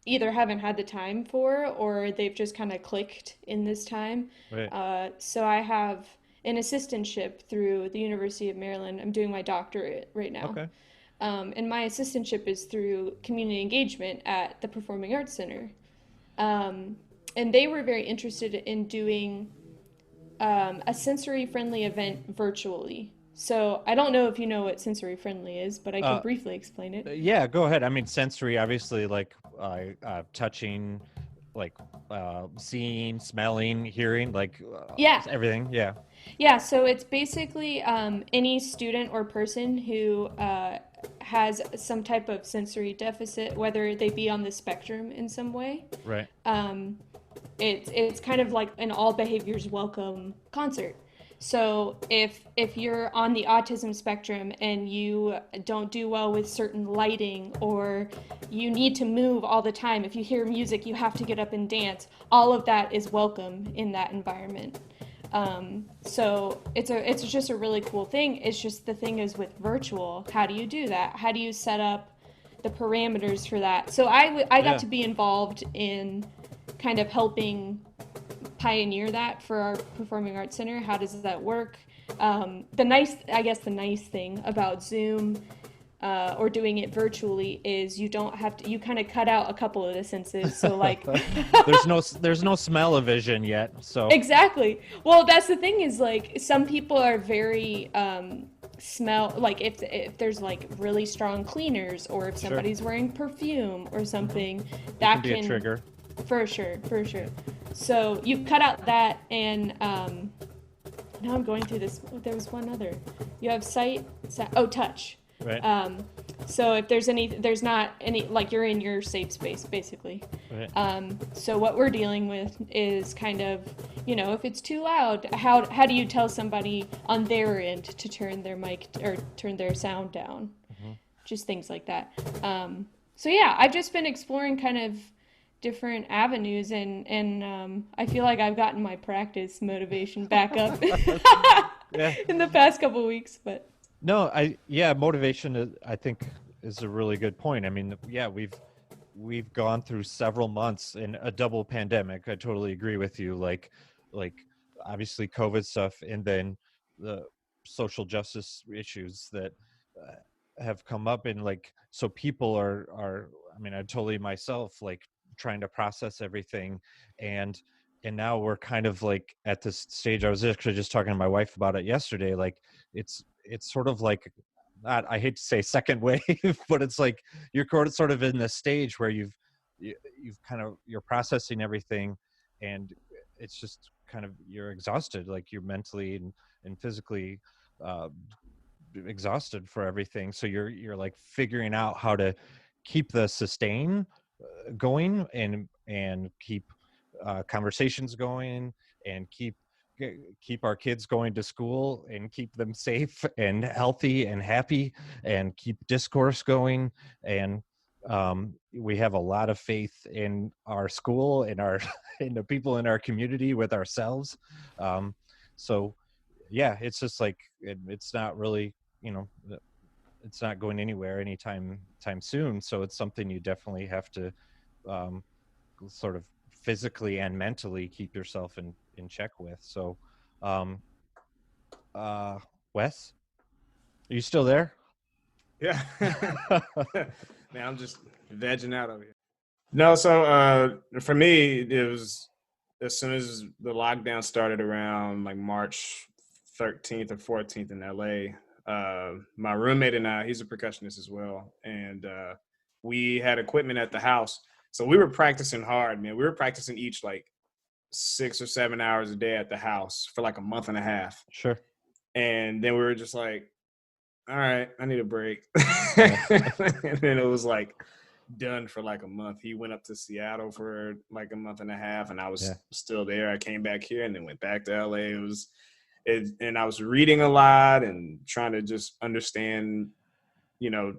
either haven't had the time for, or they've just kind of clicked in this time. Right. So I have an assistantship through the University of Maryland. I'm doing my doctorate right now. Okay. And my assistantship is through community engagement at the Performing Arts Center. And they were very interested in doing a sensory-friendly event virtually. So I don't know if you know what sensory-friendly is, but I can briefly explain it. Yeah, go ahead. I mean, sensory, obviously, like touching, like seeing, smelling, hearing, like Yeah. everything. Yeah. Yeah, so it's basically any student or person who has some type of sensory deficit, whether they be on the spectrum in some way. Right. It's kind of like an all behaviors welcome concert. So if you're on the autism spectrum and you don't do well with certain lighting, or you need to move all the time, if you hear music you have to get up and dance, all of that is welcome in that environment. So it's just a really cool thing. It's just the thing is with virtual, how do you do that? How do you set up the parameters for that? So I got to be involved in kind of helping pioneer that for our Performing Arts Center. How does that work? The nice thing about Zoom or doing it virtually is you don't have to, you kind of cut out a couple of the senses. So like there's no smell-o-vision yet. So exactly. Well, that's the thing is like some people are very smell, like if there's like really strong cleaners, or if somebody's wearing perfume or something, that can be a trigger. For sure. So you cut out that, and now I'm going through this. There was one other. You have touch. Right. So if there's not any, like you're in your safe space basically. Right. So what we're dealing with is kind of, if it's too loud, how do you tell somebody on their end to turn their mic or turn their sound down? Just things like that. So yeah, I've just been exploring kind of different avenues, and I feel like I've gotten my practice motivation back up in the past couple weeks, but. No, motivation I think is a really good point. I mean, yeah, we've gone through several months in a double pandemic. I totally agree with you. Like obviously COVID stuff, and then the social justice issues that have come up, and like, so people are, I mean, I totally myself, like trying to process everything, and now we're kind of like at this stage. I was actually just talking to my wife about it yesterday. Like it's sort of like, not, I hate to say second wave, but it's like you're sort of in this stage where you've kind of, you're processing everything, and it's just kind of, you're exhausted, like you're mentally and physically exhausted for everything. So you're like figuring out how to keep the sustain going, and keep conversations going, and keep our kids going to school, and keep them safe and healthy and happy, and keep discourse going. And we have a lot of faith in our school, in our in the people in our community, with ourselves. So yeah, it's just like it's not really, it's not going anywhere anytime soon. So it's something you definitely have to sort of physically and mentally keep yourself in check with. So Wes, are you still there? Yeah. Man, I'm just vegging out over here. No, so for me, it was as soon as the lockdown started around like March 13th or 14th in LA. My roommate and I, he's a percussionist as well, and we had equipment at the house, so we were practicing hard, man. We were practicing each like 6 or 7 hours a day at the house for like a month and a half. Sure. And then we were just like, all right, I need a break. And then it was like done for like a month. He went up to Seattle for like a month and a half, and I was still there. I came back here and then went back to LA. And I was reading a lot and trying to just understand,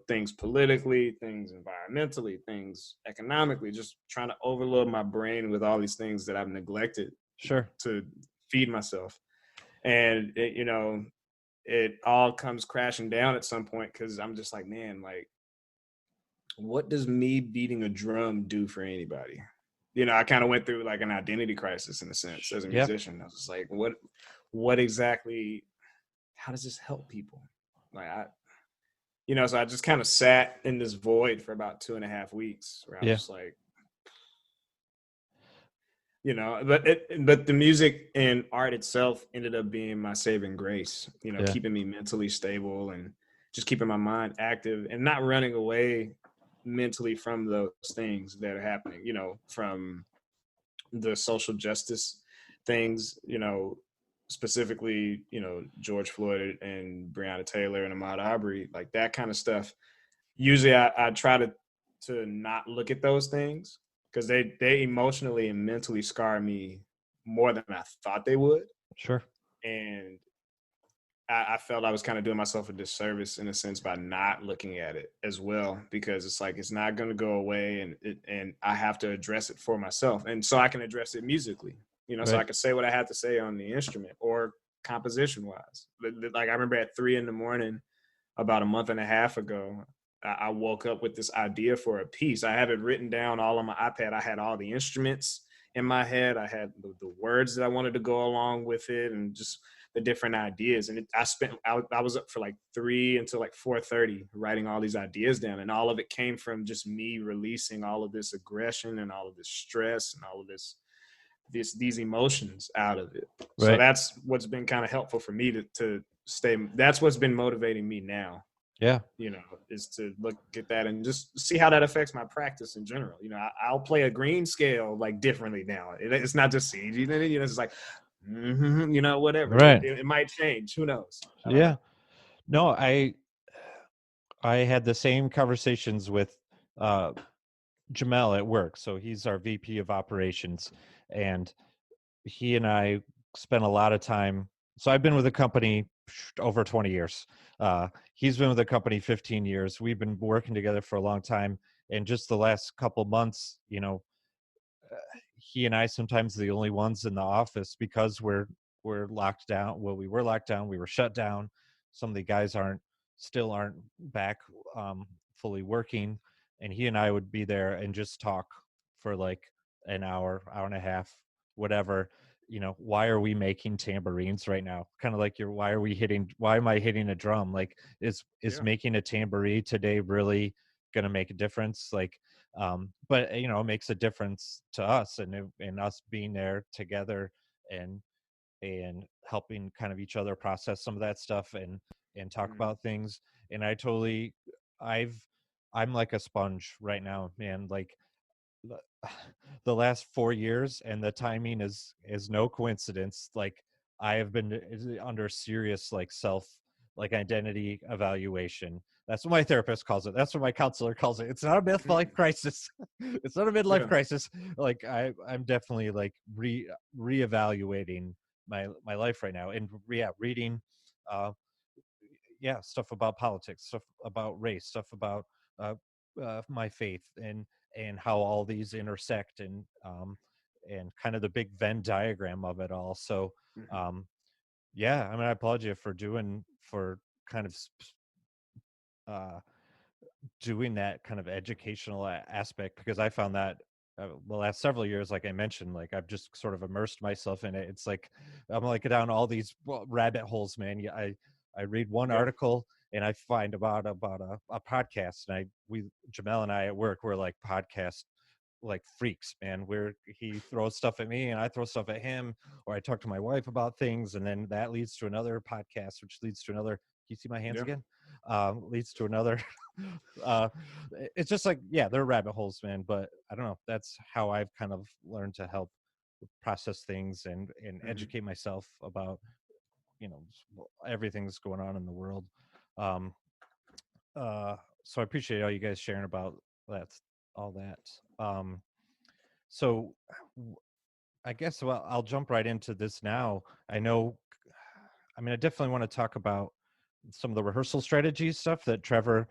things politically, things environmentally, things economically, just trying to overload my brain with all these things that I've neglected to feed myself. And it all comes crashing down at some point, because I'm just like, man, like, what does me beating a drum do for anybody? I kind of went through like an identity crisis in a sense as a musician. I was just like, what exactly, how does this help people? Like, so I just kind of sat in this void for about 2.5 weeks where I was just like, but the music and art itself ended up being my saving grace, keeping me mentally stable and just keeping my mind active and not running away mentally from those things that are happening, from the social justice things, specifically, George Floyd and Breonna Taylor and Ahmaud Arbery, like that kind of stuff. Usually I try to not look at those things because they emotionally and mentally scar me more than I thought they would. Sure. And I felt I was kind of doing myself a disservice in a sense by not looking at it as well, because it's like it's not going to go away, and I have to address it for myself, and so I can address it musically, so Right. I can say what I have to say on the instrument or composition wise. Like I remember at 3 a.m. about a month and a half ago, I woke up with this idea for a piece. I have it written down all on my iPad. I had all the instruments in my head. I had the words that I wanted to go along with it, and just the different ideas. And I was up for like 3 until like 4:30 writing all these ideas down. And all of it came from just me releasing all of this aggression and all of this stress and all of these emotions out of it. Right. So that's what's been kind of helpful for me to stay. That's what's been motivating me now. Yeah. Is to look at that and just see how that affects my practice in general. I'll play a green scale like differently now. It's not just C, it's like, whatever. Right. It might change. Who knows? Yeah. No, I had the same conversations with Jamel at work. So he's our VP of operations, and he and I spent a lot of time. So I've been with the company over 20 years. He's been with the company 15 years. We've been working together for a long time. And just the last couple months, he and I sometimes the only ones in the office because we're locked down. Well, we were locked down. We were shut down. Some of the guys still aren't back fully working. And he and I would be there and just talk for like an hour and a half, whatever. Why are we making tambourines right now? Kind of like why am I hitting a drum? Like is making a tambourine today really going to make a difference? Like, but it makes a difference to us, and us being there together and helping kind of each other process some of that stuff and talk about things. And I'm like a sponge right now, man. Like the last 4 years, and the timing is no coincidence. Like I have been under serious identity evaluation. That's what my therapist calls it. That's what my counselor calls it. It's not a midlife crisis. It's not a midlife crisis. Like I'm definitely like reevaluating my life right now, and reading stuff about politics, stuff about race, stuff about my faith, and how all these intersect, and kind of the big Venn diagram of it all. So I mean, I applaud you for kind of doing that kind of educational aspect, because I found that the last several years, like I mentioned, like I've just sort of immersed myself in it. It's like I'm like down all these rabbit holes, man. I read one article and I find about a podcast, and Jamel and I at work, we're like podcast like freaks, man. He throws stuff at me and I throw stuff at him, or I talk to my wife about things, and then that leads to another podcast, which leads to another. You see my hands again? Leads to another. It's just like, they're rabbit holes, man. But I don't know. That's how I've kind of learned to help process things and educate myself about everything's going on in the world. So I appreciate all you guys sharing about all that. So I guess, well, I'll jump right into this now. I definitely want to talk about some of the rehearsal strategy stuff that Trevor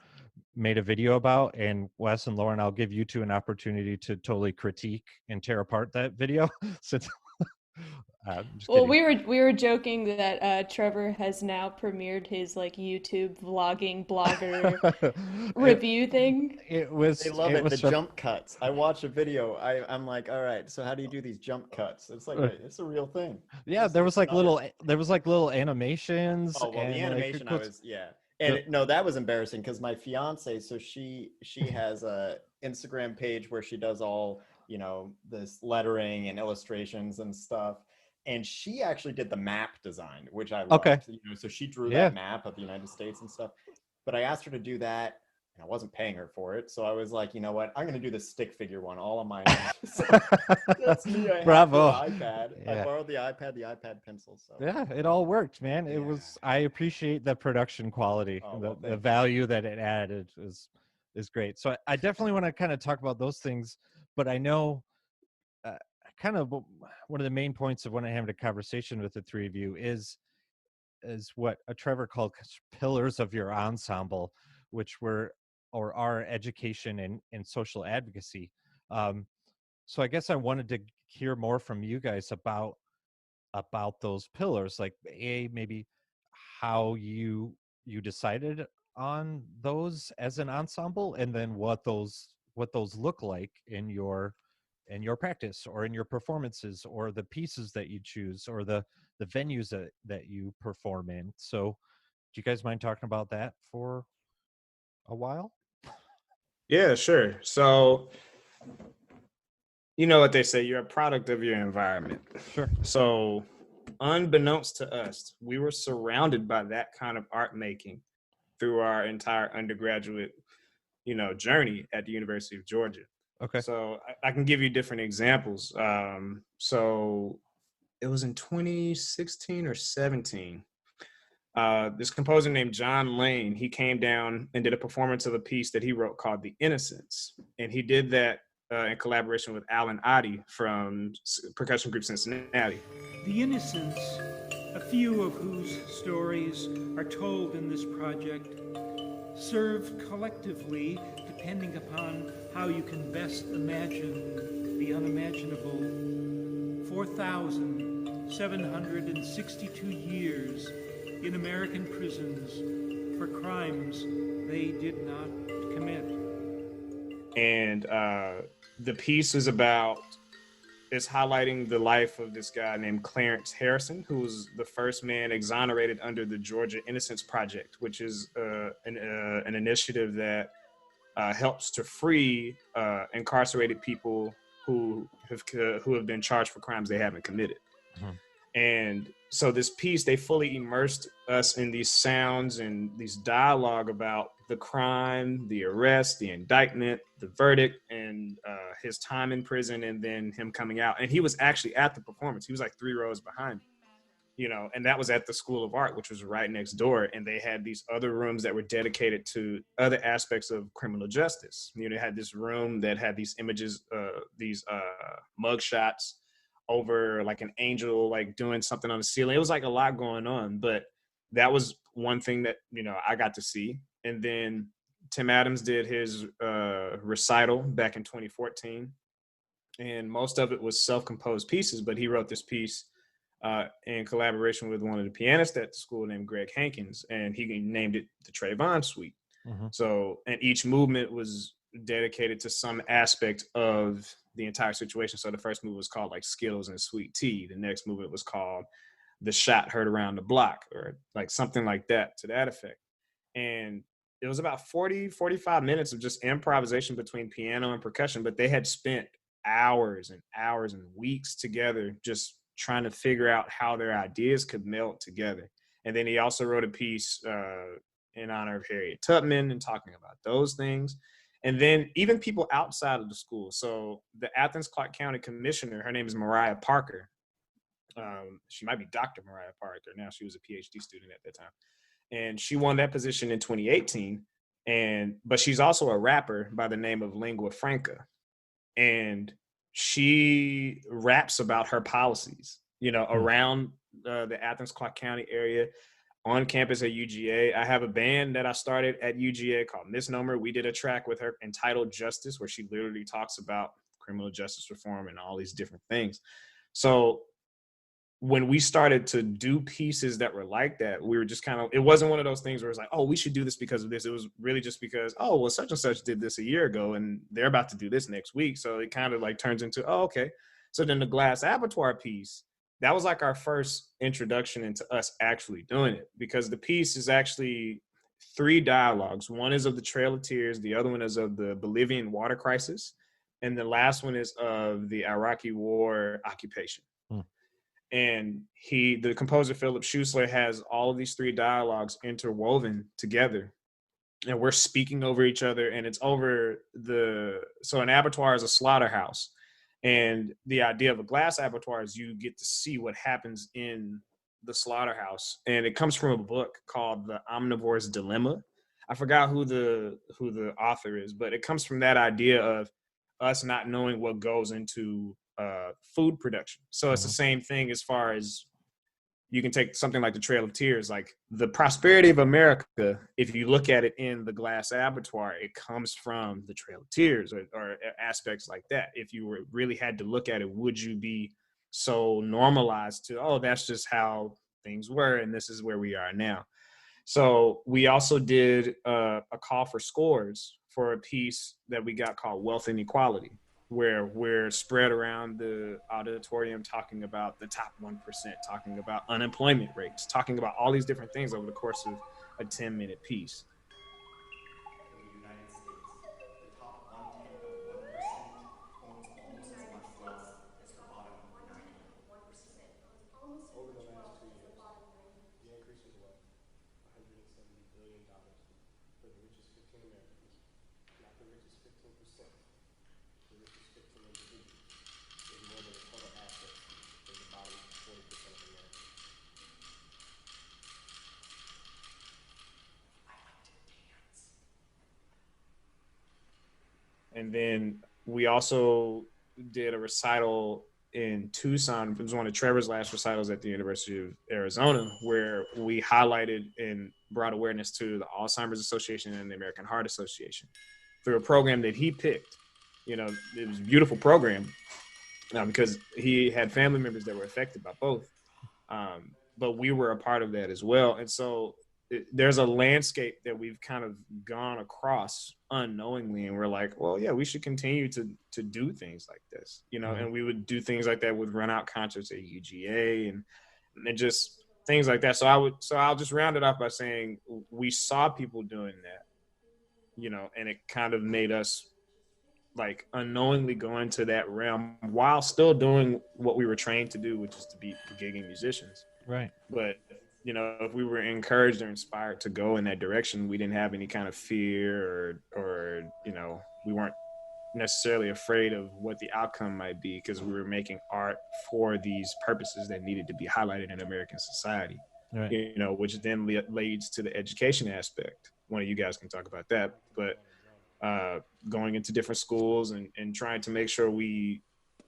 made a video about, and Wes and Lauren, I'll give you two an opportunity to totally critique and tear apart that video. Since well, we were joking that Trevor has now premiered his like YouTube vlogging blogger review thing. They love it. The jump cuts. I watch a video. I'm like, all right, so how do you do these jump cuts? It's like it's a real thing. Yeah, there was like little animations. Oh well, the animation And that was embarrassing because my fiance, so she has a Instagram page where she does all this lettering and illustrations and stuff. And she actually did the map design, which I loved. Okay. So she drew that map of the United States and stuff. But I asked her to do that. I wasn't paying her for it. So I was like, you know what? I'm going to do the stick figure one all on my own. So that's me. I Bravo. have the iPad. I Yeah. borrowed the iPad pencil. So Yeah, it all worked, man. It Yeah. was. I appreciate the production quality. Oh, the well, the thank you. value that it added is great. So I definitely want to kind of talk about those things. But I know, kind of one of the main points of when I have a conversation with the three of you is what a Trevor called pillars of your ensemble, which were or are education and social advocacy. So I guess I wanted to hear more from you guys about those pillars, like maybe how you decided on those as an ensemble, and then what those look like in your practice or in your performances or the pieces that you choose or the venues that you perform in. So do you guys mind talking about that for a while? Yeah, sure. So, you know what they say, you're a product of your environment. Sure. So, unbeknownst to us, we were surrounded by that kind of art making through our entire undergraduate, journey at the University of Georgia. Okay. So, I can give you different examples. So, it was in 2016 or 17. This composer named John Lane, he came down and did a performance of a piece that he wrote called The Innocents. And he did that in collaboration with Alan Oddie from Percussion Group Cincinnati. The Innocents, a few of whose stories are told in this project, serve collectively, depending upon how you can best imagine the unimaginable, 4,762 years in American prisons for crimes they did not commit. And the piece is highlighting the life of this guy named Clarence Harrison, who was the first man exonerated under the Georgia Innocence Project, which is an initiative that helps to free incarcerated people who have been charged for crimes they haven't committed. Mhm. And so this piece, they fully immersed us in these sounds and these dialogue about the crime, the arrest, the indictment, the verdict, and his time in prison, and then him coming out. And he was actually at the performance. He was like 3 rows behind me, and that was at the School of Art, which was right next door. And they had these other rooms that were dedicated to other aspects of criminal justice. They had this room that had these images, these mug shots over like an angel like doing something on the ceiling. It was like a lot going on, but that was one thing that I got to see. And then Tim Adams did his recital back in 2014, and most of it was self-composed pieces, but he wrote this piece in collaboration with one of the pianists at the school named Greg Hankins, and he named it the Trayvon Suite. Mhm. So, and each movement was dedicated to some aspect of the entire situation. So the first movement was called like Skittles and Sweet Tea. The next movement was called The Shot Heard Around the Block, or like something like that, to that effect. And it was about 45 minutes of just improvisation between piano and percussion, but they had spent hours and hours and weeks together just trying to figure out how their ideas could meld together. And then he also wrote a piece in honor of Harriet Tubman and talking about those things. And then even people outside of the school. So the Athens-Clarke County Commissioner, her name is Mariah Parker. She might be Dr. Mariah Parker. Now she was a PhD student at that time. And she won that position in 2018. But she's also a rapper by the name of Lingua Franca. And she raps about her policies, around the Athens-Clarke County area, on campus at UGA. I have a band that I started at UGA called Misnomer. We did a track with her entitled Justice, where she literally talks about criminal justice reform and all these different things. So when we started to do pieces that were like that, we were just it wasn't one of those things where it's like, oh, we should do this because of this. It was really just because, oh, well, such and such did this a year ago and they're about to do this next week. So it kind of like turns into, oh, okay. So then the Glass Abattoir piece, that was like our first introduction into us actually doing it, because the piece is actually 3 dialogues. One is of the Trail of Tears. The other one is of the Bolivian water crisis. And the last one is of the Iraqi war occupation. And the composer Philip Schuessler has all of these 3 dialogues interwoven together and we're speaking over each other, and it's over so an abattoir is a slaughterhouse, and the idea of a glass abattoir is you get to see what happens in the slaughterhouse, and it comes from a book called The Omnivore's Dilemma. I forgot who the author is, but it comes from that idea of us not knowing what goes into food production. So it's the same thing as far as you can take something like the Trail of Tears, like the prosperity of America. If you look at it in the glass abattoir, it comes from the Trail of Tears, or aspects like that. If you really had to look at it, would you be so normalized to, oh, that's just how things were, and this is where we are now? So we also did a call for scores for a piece that we got called Wealth Inequality, where we're spread around the auditorium talking about the top 1%, talking about unemployment rates, talking about all these different things over the course of a 10-minute piece. In the United States, the top 1/10 of 1% owns almost as much wealth as the bottom 90%. Over the last 2 years, the increase in wealth, $170 billion for the richest 15 Americans, not the richest 15%, the richest 15 individuals, is more than the total assets of the bottom 40% of Americans. I like to dance. And then we also did a recital in Tucson. It was one of Trevor's last recitals at the University of Arizona, where we highlighted and brought awareness to the Alzheimer's Association and the American Heart Association through a program that he picked. You know, it was a beautiful program because he had family members that were affected by both. But we were a part of that as well. And so there's a landscape that we've kind of gone across unknowingly, and we're like, well, yeah, we should continue to do things like this, you know. And we would do things like that with run out concerts at UGA and just things like that. So I'll just round it off by saying we saw people doing that, you know, and it kind of made us like unknowingly go into that realm while still doing what we were trained to do, which is to be gigging musicians. Right. But you know, if we were encouraged or inspired to go in that direction, we didn't have any kind of fear or you know, we weren't necessarily afraid of what the outcome might be, because we were making art for these purposes that needed to be highlighted in American society. Right. You know, which then leads to the education aspect. One of you guys can talk about that, but going into different schools and trying to make sure we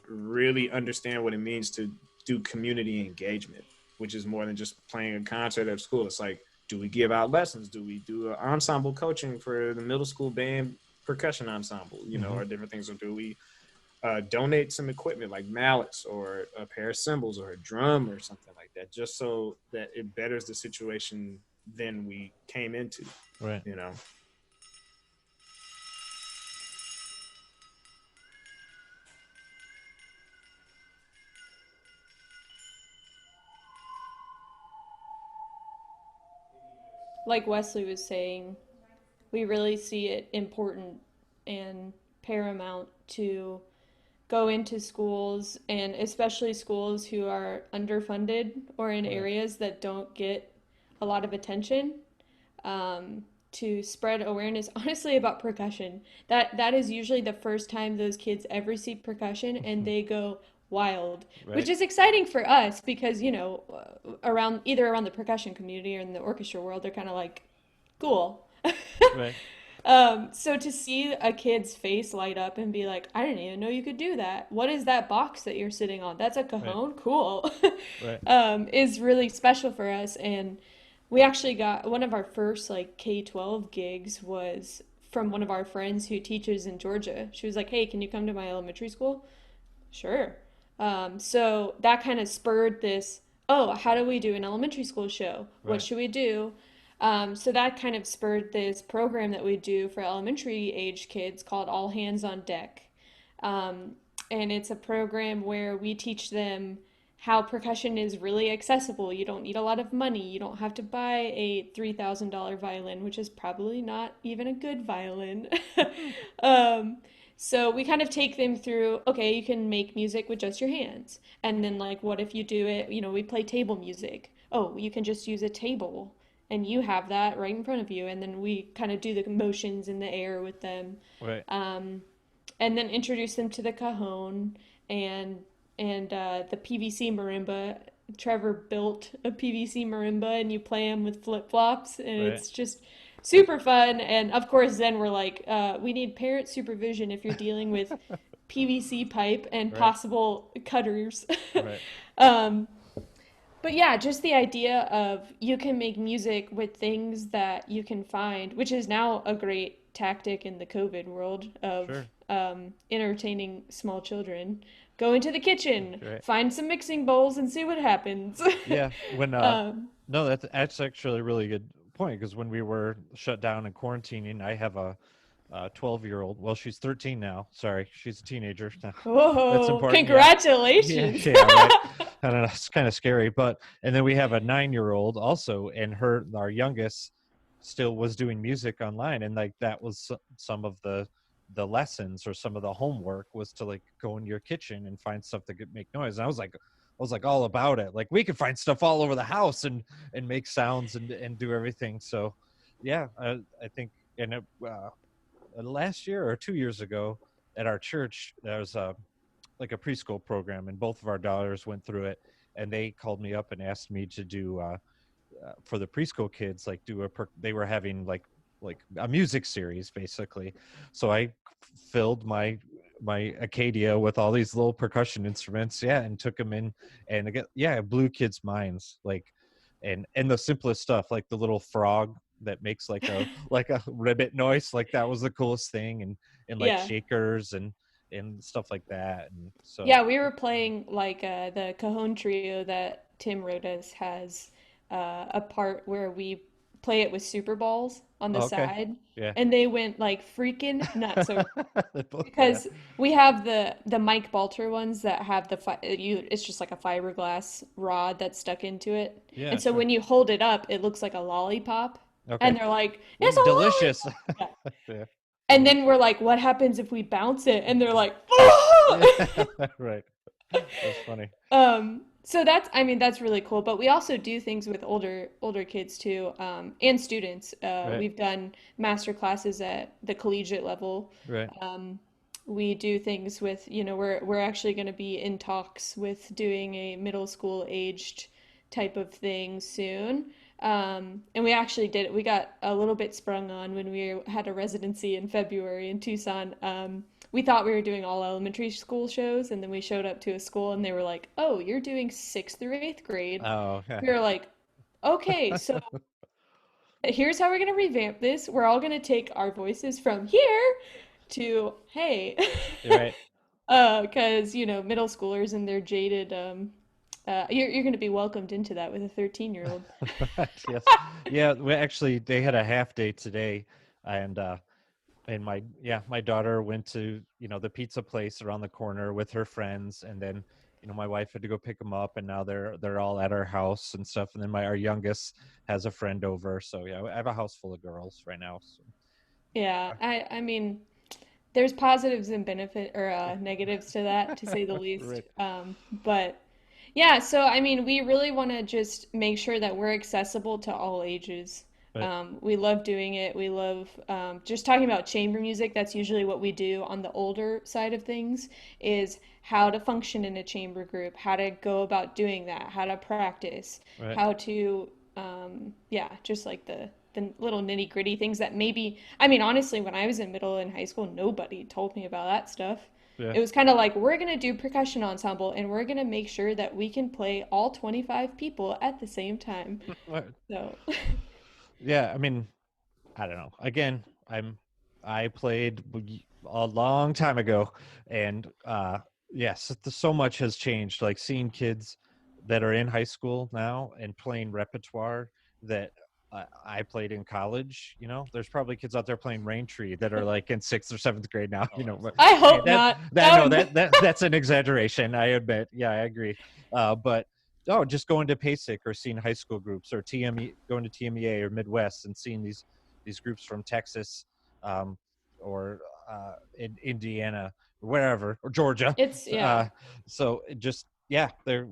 really understand what it means to do community engagement, which is more than just playing a concert at school. It's like, do we give out lessons? Do we do an ensemble coaching for the middle school band percussion ensemble, you know, or different things? Or do we donate some equipment like mallets or a pair of cymbals or a drum or something like that, just so that it betters the situation than we came into, Right. you know? Like Wesley was saying, we really see it important and paramount to go into schools, and especially schools who are underfunded or in areas that don't get a lot of attention, to spread awareness, honestly, about percussion. That is usually the first time those kids ever see percussion, and they go wild, which is exciting for us because, you know, around the percussion community or in the orchestra world, they're kind of like, cool. Right. So to see a kid's face light up and be like, I didn't even know you could do that. What is that box that you're sitting on? That's a cajon? Right. Cool. Right. Is really special for us. And we actually got one of our first like K-12 gigs was from one of our friends who teaches in Georgia. She was like, hey, can you come to my elementary school? Sure. So that kind of spurred this, oh, how do we do an elementary school show? What Right. should we do? So that kind of spurred this program that we do for elementary age kids called All Hands on Deck. And it's a program where we teach them how percussion is really accessible. You don't need a lot of money. You don't have to buy a $3,000 violin, which is probably not even a good violin. So we kind of take them through, okay, you can make music with just your hands. And then like, what if you do it, you know, we play table music. Oh, you can just use a table and you have that right in front of you, and then we kind of do the motions in the air with them, Right. and then introduce them to the cajon and the PVC marimba. Trevor built a PVC marimba, and you play them with flip flops, and Right. it's just super fun. And of course, then we're like, we need parent supervision if you're dealing with PVC pipe and Right. possible cutters. Right. um, but yeah, just the idea of you can make music with things that you can find, which is now a great tactic in the COVID world of Sure. entertaining small children. Go into the kitchen, Right. find some mixing bowls, and see what happens. Yeah. When Um, no, that's actually a really good point, because when we were shut down and quarantining, I have a 12-year-old. Well, she's 13 now. Sorry, she's a teenager now. That's whoa, important. Yeah. congratulations. Yeah, right. I don't know. It's kind of scary, but and then we have a 9-year-old also, and our youngest still was doing music online, and like that was some of the lessons, or some of the homework was to like go in your kitchen and find stuff that could make noise. And I was like all about it. Like we could find stuff all over the house and make sounds and do everything. So yeah, I think and it, last year or 2 years ago at our church there was like a preschool program, and both of our daughters went through it, and they called me up and asked me to do for the preschool kids, like they were having like a music series basically. So I filled my Acadia with all these little percussion instruments, yeah, and took them in, and again, yeah, it blew kids' minds, like, and the simplest stuff, like the little frog that makes like a ribbit noise, like that was the coolest thing, and like Yeah. shakers and stuff like that, and so Yeah, we were playing like the Cajon trio that Tim wrote us has a part where we play it with super balls on the okay, side, yeah. and they went like freaking nuts over They both- because we have the Mike Balter ones that have it's just like a fiberglass rod that's stuck into it, yeah, and so sure. when you hold it up, it looks like a lollipop, Okay. and they're like, it's a Delicious. lollipop. Yeah. And then we're like, what happens if we bounce it? And they're like, oh! Right. That's funny. So I mean, that's really cool. But we also do things with older kids too, and students. Right. We've done master classes at the collegiate level. Right. We do things with, we're actually going to be in talks with doing a middle school aged type of thing soon. And we actually did it. We got a little bit sprung on when we had a residency in February in Tucson. We thought we were doing all elementary school shows, and then we showed up to a school and they were like, "Oh, you're doing 6th through 8th grade." Oh, okay. We were like, "Okay, so here's how we're gonna revamp this. We're all gonna take our voices from here to hey." Right. Because middle schoolers and their jaded you're going to be welcomed into that with a 13-year-old. Yes. Yeah. They had a half day today, and my daughter went to the pizza place around the corner with her friends, and then my wife had to go pick them up, and now they're all at our house and stuff. And then our youngest has a friend over, so yeah, I have a house full of girls right now. So. Yeah, I mean, there's positives and negatives to that, to say the least. Right. But yeah, so I mean, we really want to just make sure that we're accessible to all ages. Right. We love doing it. We love just talking about chamber music. That's usually what we do on the older side of things, is how to function in a chamber group, how to go about doing that, how to practice, Right. how to, yeah, just like the little nitty gritty things that maybe, I mean, honestly, when I was in middle and high school, nobody told me about that stuff. Yeah. It was kind of like, we're going to do percussion ensemble and we're going to make sure that we can play all 25 people at the same time. Right. So, Yeah. I mean, I don't know. Again, I played a long time ago, and yes, so much has changed. Like seeing kids that are in high school now and playing repertoire that I played in college. There's probably kids out there playing Rain Tree that are like in 6th or 7th grade now. But I hope that, not. that's an exaggeration, I admit. Yeah, I agree. But just going to PASIC or seeing high school groups, or going to TMEA or Midwest and seeing these groups from Texas, or in Indiana, or wherever, or Georgia. Yeah. So they're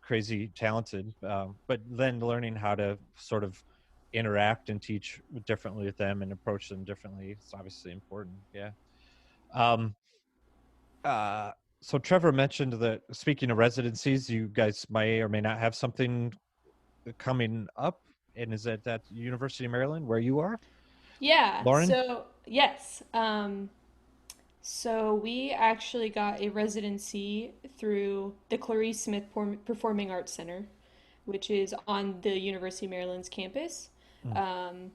crazy talented. But then learning how to sort of interact and teach differently with them and approach them differently. It's obviously important. Yeah. Um, so Trevor mentioned that, speaking of residencies, you guys may or may not have something coming up. And is it at University of Maryland where you are, Yeah, Lauren? so yes. So we actually got a residency through the Clarice Smith Performing Arts Center, which is on the University of Maryland's campus. Mm.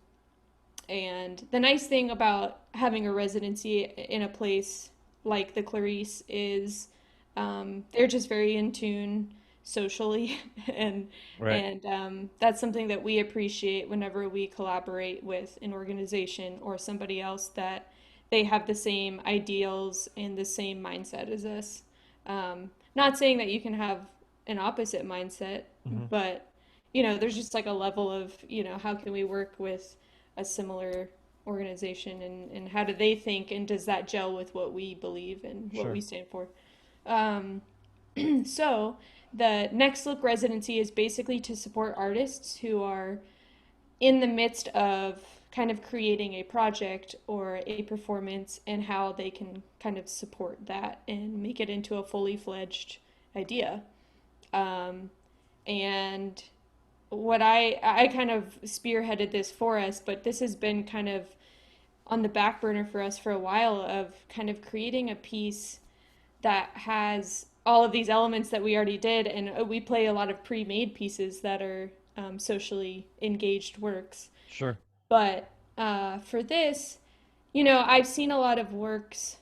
And the nice thing about having a residency in a place like the Clarice is they're just very in tune socially, and Right. that's something that we appreciate whenever we collaborate with an organization or somebody else, that they have the same ideals and the same mindset as us. Not saying that you can have an opposite mindset, Hmm. but there's just like a level of, how can we work with a similar organization, and how do they think, and does that gel with what we believe and what we Sure. stand for? Um, so the Next Look residency is basically to support artists who are in the midst of kind of creating a project or a performance, and how they can kind of support that and make it into a fully fledged idea. Um, and what I kind of spearheaded this for us, but this has been kind of on the back burner for us for a while, of kind of creating a piece that has all of these elements that we already did, and we play a lot of pre-made pieces that are socially engaged works. Sure. But for this, I've seen a lot of works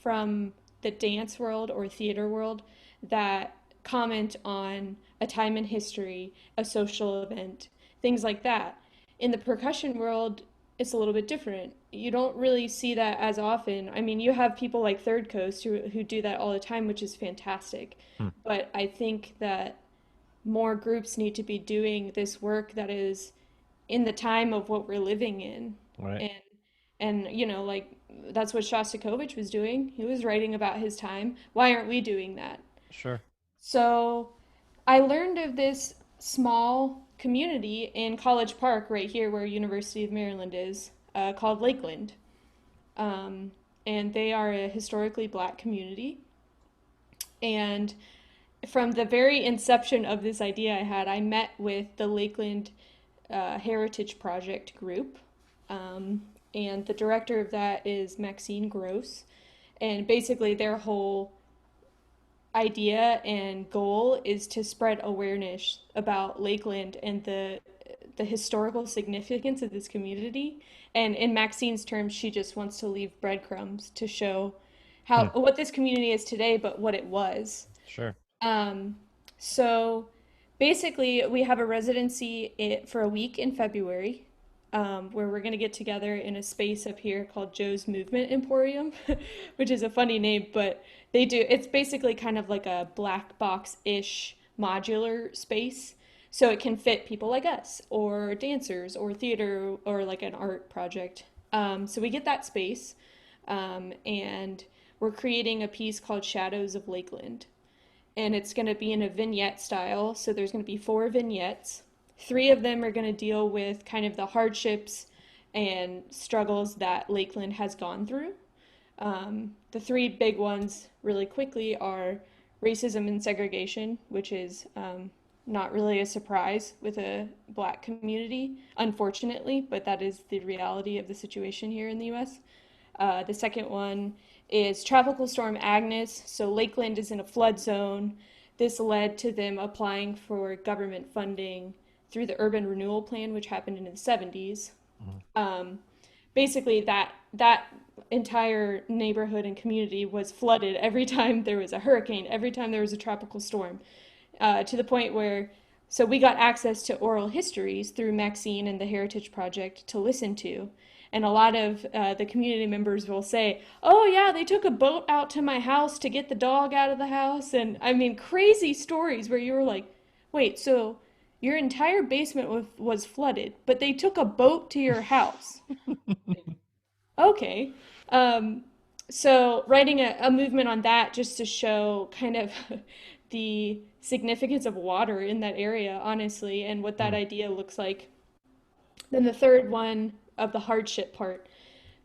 from the dance world or theater world that comment on a time in history, a social event, things like that. In the percussion world, it's a little bit different. You don't really see that as often. I mean, you have people like Third Coast who do that all the time, which is fantastic. Hmm. But I think that more groups need to be doing this work that is in the time of what we're living in. Right. And like that's what Shostakovich was doing. He was writing about his time. Why aren't we doing that? Sure. So I learned of this small community in College Park, right here where University of Maryland is, called Lakeland. Um, and they are a historically black community. And from the very inception of this idea I had, I met with the Lakeland Heritage Project group. And the director of that is Maxine Gross. And basically, their whole idea and goal is to spread awareness about Lakeland and the historical significance of this community. And in Maxine's terms, she just wants to leave breadcrumbs to show how Hmm. what this community is today, but what it was. Sure. Um, so basically, we have a residency for a week in February, where we're going to get together in a space up here called Joe's Movement Emporium, which is a funny name, but it's basically kind of like a black box-ish modular space. So it can fit people like us, or dancers, or theater, or like an art project. So we get that space, and we're creating a piece called Shadows of Lakeland, and it's going to be in a vignette style. So there's going to be 4 vignettes. 3 of them are going to deal with kind of the hardships and struggles that Lakeland has gone through. The 3 big ones, really quickly, are racism and segregation, which is not really a surprise with a black community, unfortunately, but that is the reality of the situation here in the US. The second one is Tropical Storm Agnes. So Lakeland is in a flood zone. This led to them applying for government funding through the Urban Renewal Plan, which happened in the 70s. Basically, that entire neighborhood and community was flooded every time there was a hurricane, every time there was a tropical storm, to the point where, so we got access to oral histories through Maxine and the Heritage Project to listen to. And a lot of the community members will say, oh, yeah, they took a boat out to my house to get the dog out of the house. And I mean, crazy stories where you were like, wait, so your entire basement was flooded, but they took a boat to your house. Okay. Um, so writing a movement on that just to show kind of the significance of water in that area, honestly, and what that Hmm. idea looks like. Then the third one of the hardship part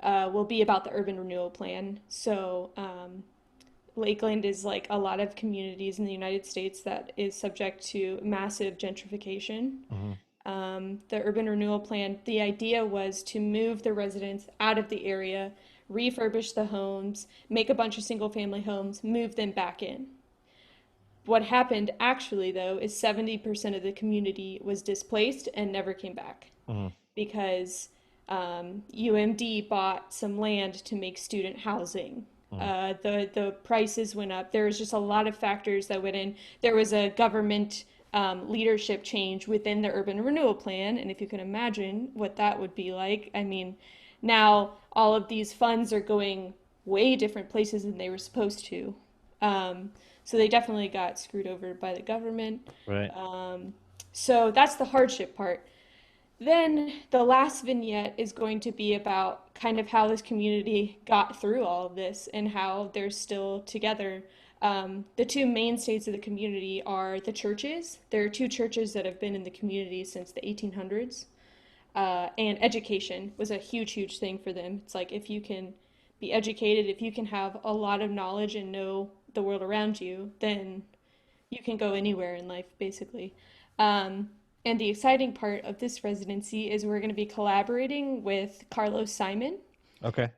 will be about the urban renewal plan. So Lakeland is like a lot of communities in the United States that is subject to massive gentrification. Hmm. The urban renewal plan, the idea was to move the residents out of the area, refurbish the homes, make a bunch of single family homes, move them back in. What happened actually, though, is 70% of the community was displaced and never came back Hmm. because UMD bought some land to make student housing. Hmm. The prices went up. There was just a lot of factors that went in. There was a government leadership change within the urban renewal plan, and if you can imagine what that would be like, I mean, now all of these funds are going way different places than they were supposed to. So they definitely got screwed over by the government. Right. So that's the hardship part. Then the last vignette is going to be about kind of how this community got through all of this and how they're still together. The two mainstays of the community are the churches. There are two churches that have been in the community since the 1800s. And education was a huge, huge thing for them. It's like if you can be educated, if you can have a lot of knowledge and know the world around you, then you can go anywhere in life, basically. Um, and the exciting part of this residency is we're going to be collaborating with Carlos Simon. Okay.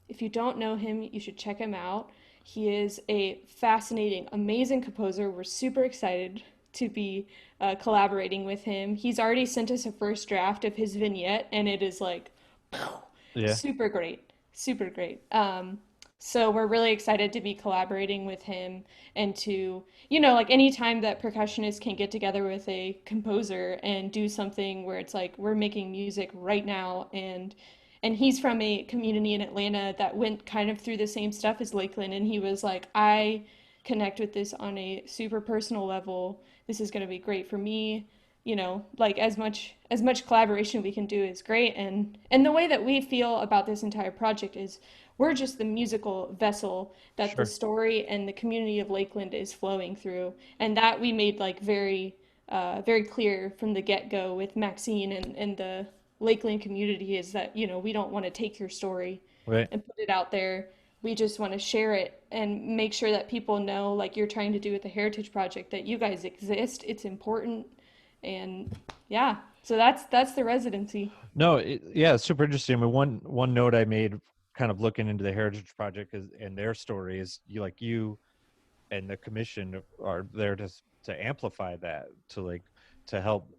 If you don't know him, you should check him out. He is a fascinating, amazing composer. We're super excited to be collaborating with him. He's already sent us a first draft of his vignette, and it is like Yeah. super great, super great. So we're really excited to be collaborating with him and to, like anytime that percussionists can get together with a composer and do something where it's like we're making music right now and he's from a community in Atlanta that went kind of through the same stuff as Lakeland and he was like, I connect with this on a super personal level. This is going to be great for me. Like as much collaboration we can do is great and the way that we feel about this entire project is we're just the musical vessel that the Sure. story and the community of Lakeland is flowing through and that we made like very clear from the get-go with Maxine and the Lakeland community is that we don't want to take your story Right. and put it out there. We just want to share it and make sure that people know, like you're trying to do with the Heritage Project, that you guys exist. It's important, and yeah. So that's the residency. No, yeah, it's super interesting. I mean, one note I made, kind of looking into the Heritage Project is, and their story is you and the commission are there to amplify that, to help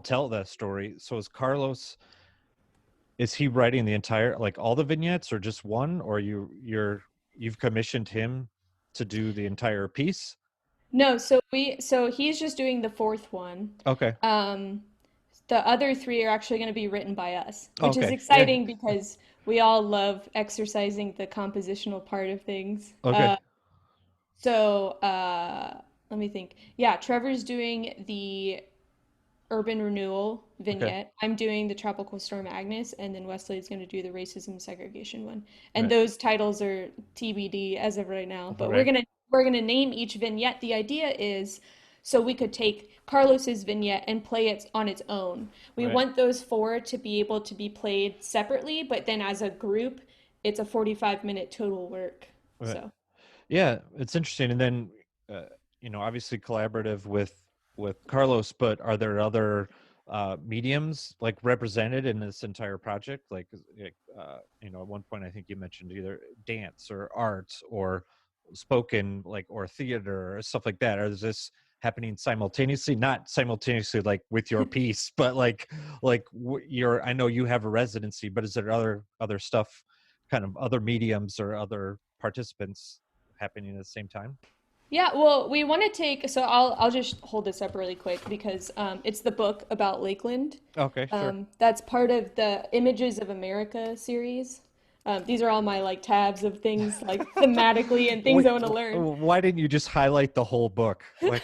tell that story. So is he writing the entire, like all the vignettes or just one, or you've commissioned him to do the entire piece? No, so he's just doing the fourth one. Okay. Um, the other three are actually going to be written by us, which is Okay. exciting because we all love exercising the compositional part of things. Okay. Let me think. Yeah, Trevor's doing the urban renewal Okay. vignette. I'm doing the tropical storm Agnes, and then Wesley is going to do the racism segregation one. And Right. those titles are TBD as of right now. But we're Right. gonna we're gonna name each vignette. The idea is so we could take Carlos's vignette and play it on its own. We Right. want those four to be able to be played separately, but then as a group, it's a 45-minute total work. Right. So. Yeah, it's interesting. And then, obviously collaborative with Carlos, but are there other mediums like represented in this entire project? At one point I think you mentioned either dance or art or spoken, like, or theater or stuff like that. Or is this happening simultaneously? Not simultaneously, like with your piece, but I know you have a residency, but is there other stuff, kind of other mediums or other participants happening at the same time? Yeah, well, we want to take, so I'll just hold this up really quick because it's the book about Lakeland. Okay, sure. That's part of the Images of America series. These are all my like tabs of things like thematically and things I want to learn. Why didn't you just highlight the whole book? Like,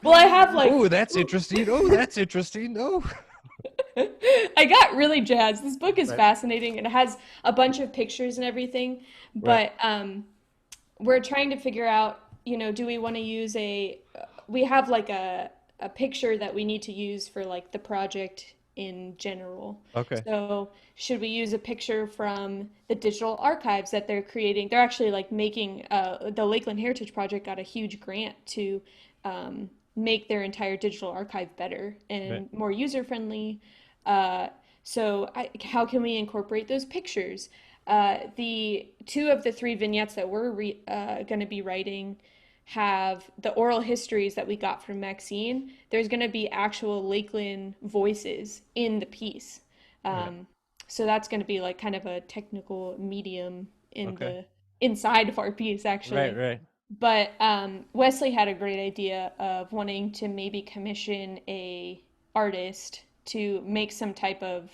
Well, I have like, oh, that's interesting. Oh, that's interesting. Oh, I got really jazzed. This book is Right. fascinating and it has a bunch of pictures and everything, but we're trying to figure out, do we want to use we have like a picture that we need to use for like the project in general. Okay. So should we use a picture from the digital archives that they're creating? They're actually like making the Lakeland Heritage Project got a huge grant to make their entire digital archive better Right. and more user friendly. Uh, how can we incorporate those pictures? The two of the three vignettes that we're going to be writing have the oral histories that we got from Maxine. There's going to be actual Lakeland voices in the piece. Right. So that's going to be like kind of a technical medium in Okay. the inside of our piece, Right. actually. Right. But Wesley had a great idea of wanting to maybe commission a artist to make some type of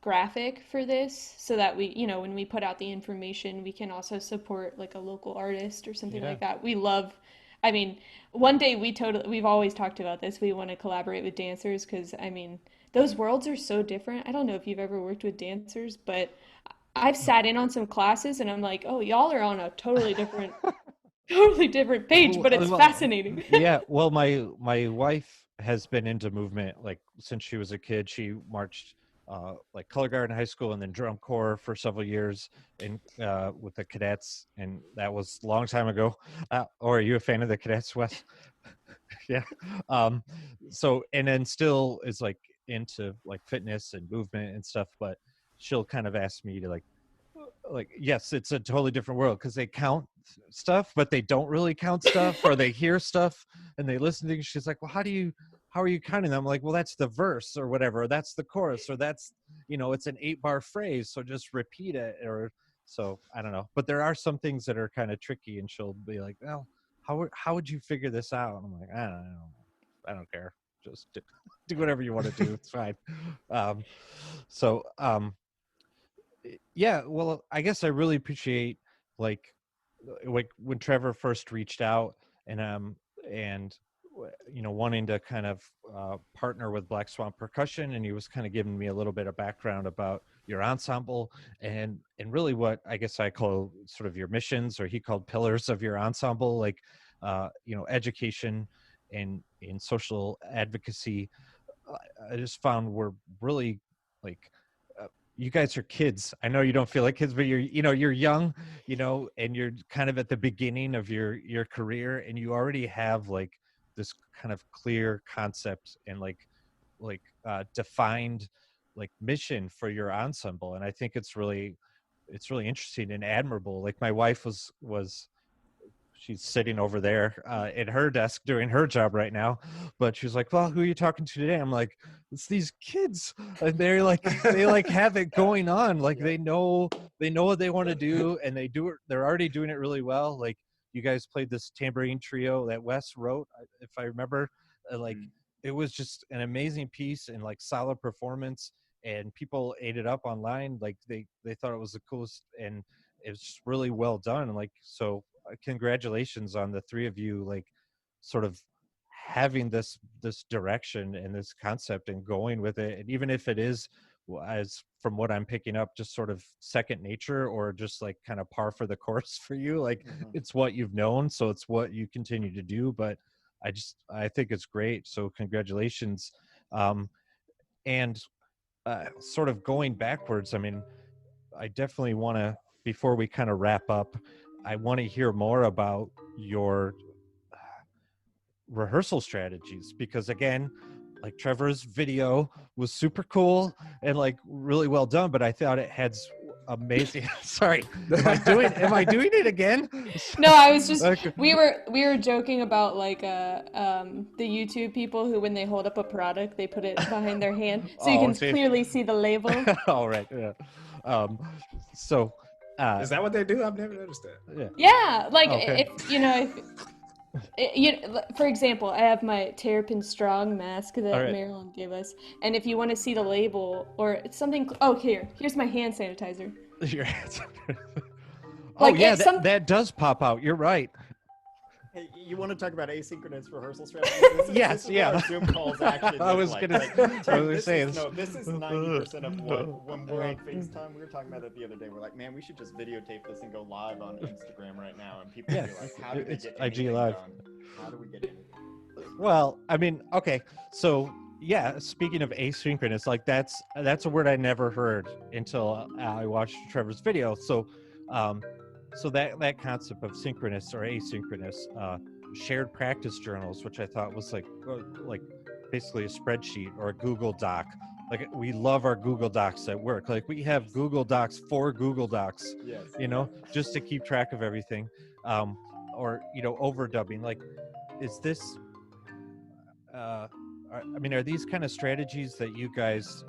graphic for this so that we, when we put out the information, we can also support like a local artist or something Yeah. like that. I mean, one day we've always talked about this. We want to collaborate with dancers because, I mean, those worlds are so different. I don't know if you've ever worked with dancers, but I've sat in on some classes and I'm like, oh, y'all are on a totally different page, but it's fascinating. Yeah. Well, my wife has been into movement like since she was a kid. She marched like color guard in high school and then drum corps for several years in with the cadets, and that was a long time ago. Or are you a fan of the cadets, Wes? Yeah. Um, so and then still is like into like fitness and movement and stuff, but she'll kind of ask me to like yes, it's a totally different world because they count stuff but they don't really count stuff, or they hear stuff and they listen to things. She's like, well, how are you counting them? I'm like, well, that's the verse or whatever, or that's the chorus, or that's, it's an 8-bar phrase, so just repeat it. Or so I don't know, but there are some things that are kind of tricky, and she'll be like, well, how would you figure this out? And I'm like, I don't care, just do whatever you want to do, it's fine. um so yeah, well, I guess I really appreciate like when Trevor first reached out, and wanting to kind of partner with Black Swan Percussion, and he was kind of giving me a little bit of background about your ensemble, and really what I guess I call sort of your missions, or he called pillars of your ensemble, like education and in social advocacy. I just found we're really like you guys are kids. I know you don't feel like kids, but you're young, and you're kind of at the beginning of your career, and you already have like this kind of clear concept and like defined like mission for your ensemble. And I think it's really interesting and admirable. Like my wife was she's sitting over there at her desk doing her job right now, but she's like, well, who are you talking to today? I'm like, it's these kids, and they like have it going on, like they know what they want to do, and they're already doing it really well. Like you guys played this tambourine trio that Wes wrote, if I remember, like it was just an amazing piece and like solid performance, and people ate it up online. Like they thought it was the coolest, and it's really well done. Like, so congratulations on the three of you, like sort of having this direction and this concept and going with it. And even if it is, as from what I'm picking up, just sort of second nature, or just like kind of par for the course for you, like it's what you've known, so it's what you continue to do. But I think it's great, so congratulations. And sort of going backwards, I mean, I definitely want to, before we kind of wrap up, I want to hear more about your rehearsal strategies, because again, like Trevor's video was super cool and like really well done, but I thought it had amazing sorry, am I doing it again? No, I was just Okay. we were joking about like the YouTube people who, when they hold up a product, they put it behind their hand so you Oh, can see. clearly see the label. All right. Yeah. So Is that what they do? I've never noticed that. yeah. Yeah, like Okay. for example, I have my Terrapin Strong mask that All right. Marilyn gave us, and if you want to see the label or something, here's my hand sanitizer. Your hands. Oh Like, yeah, if some- that does pop out. You're right. Hey, you want to talk about asynchronous rehearsal strategies? Yes, this is yeah. what our Zoom calls actually I look was like. gonna- Like, I was this saying- is, no, this is 90% of what, when we're on FaceTime, we were talking about it the other day. We're like, man, we should just videotape this and go live on Instagram right now, and people Yeah, be like, how do we it's get IG anything Live. done? How do we get anything done? Well, I mean, okay, so Yeah, speaking of asynchronous, like that's a word I never heard until I watched Trevor's video. Um, so that concept of synchronous or asynchronous, shared practice journals, which I thought was like basically a spreadsheet or a Google Doc. Like we love our Google Docs at work. Like we have Google Docs for Google Docs, Yes. just to keep track of everything. Or overdubbing. Like, is this? Are these kind of strategies that you guys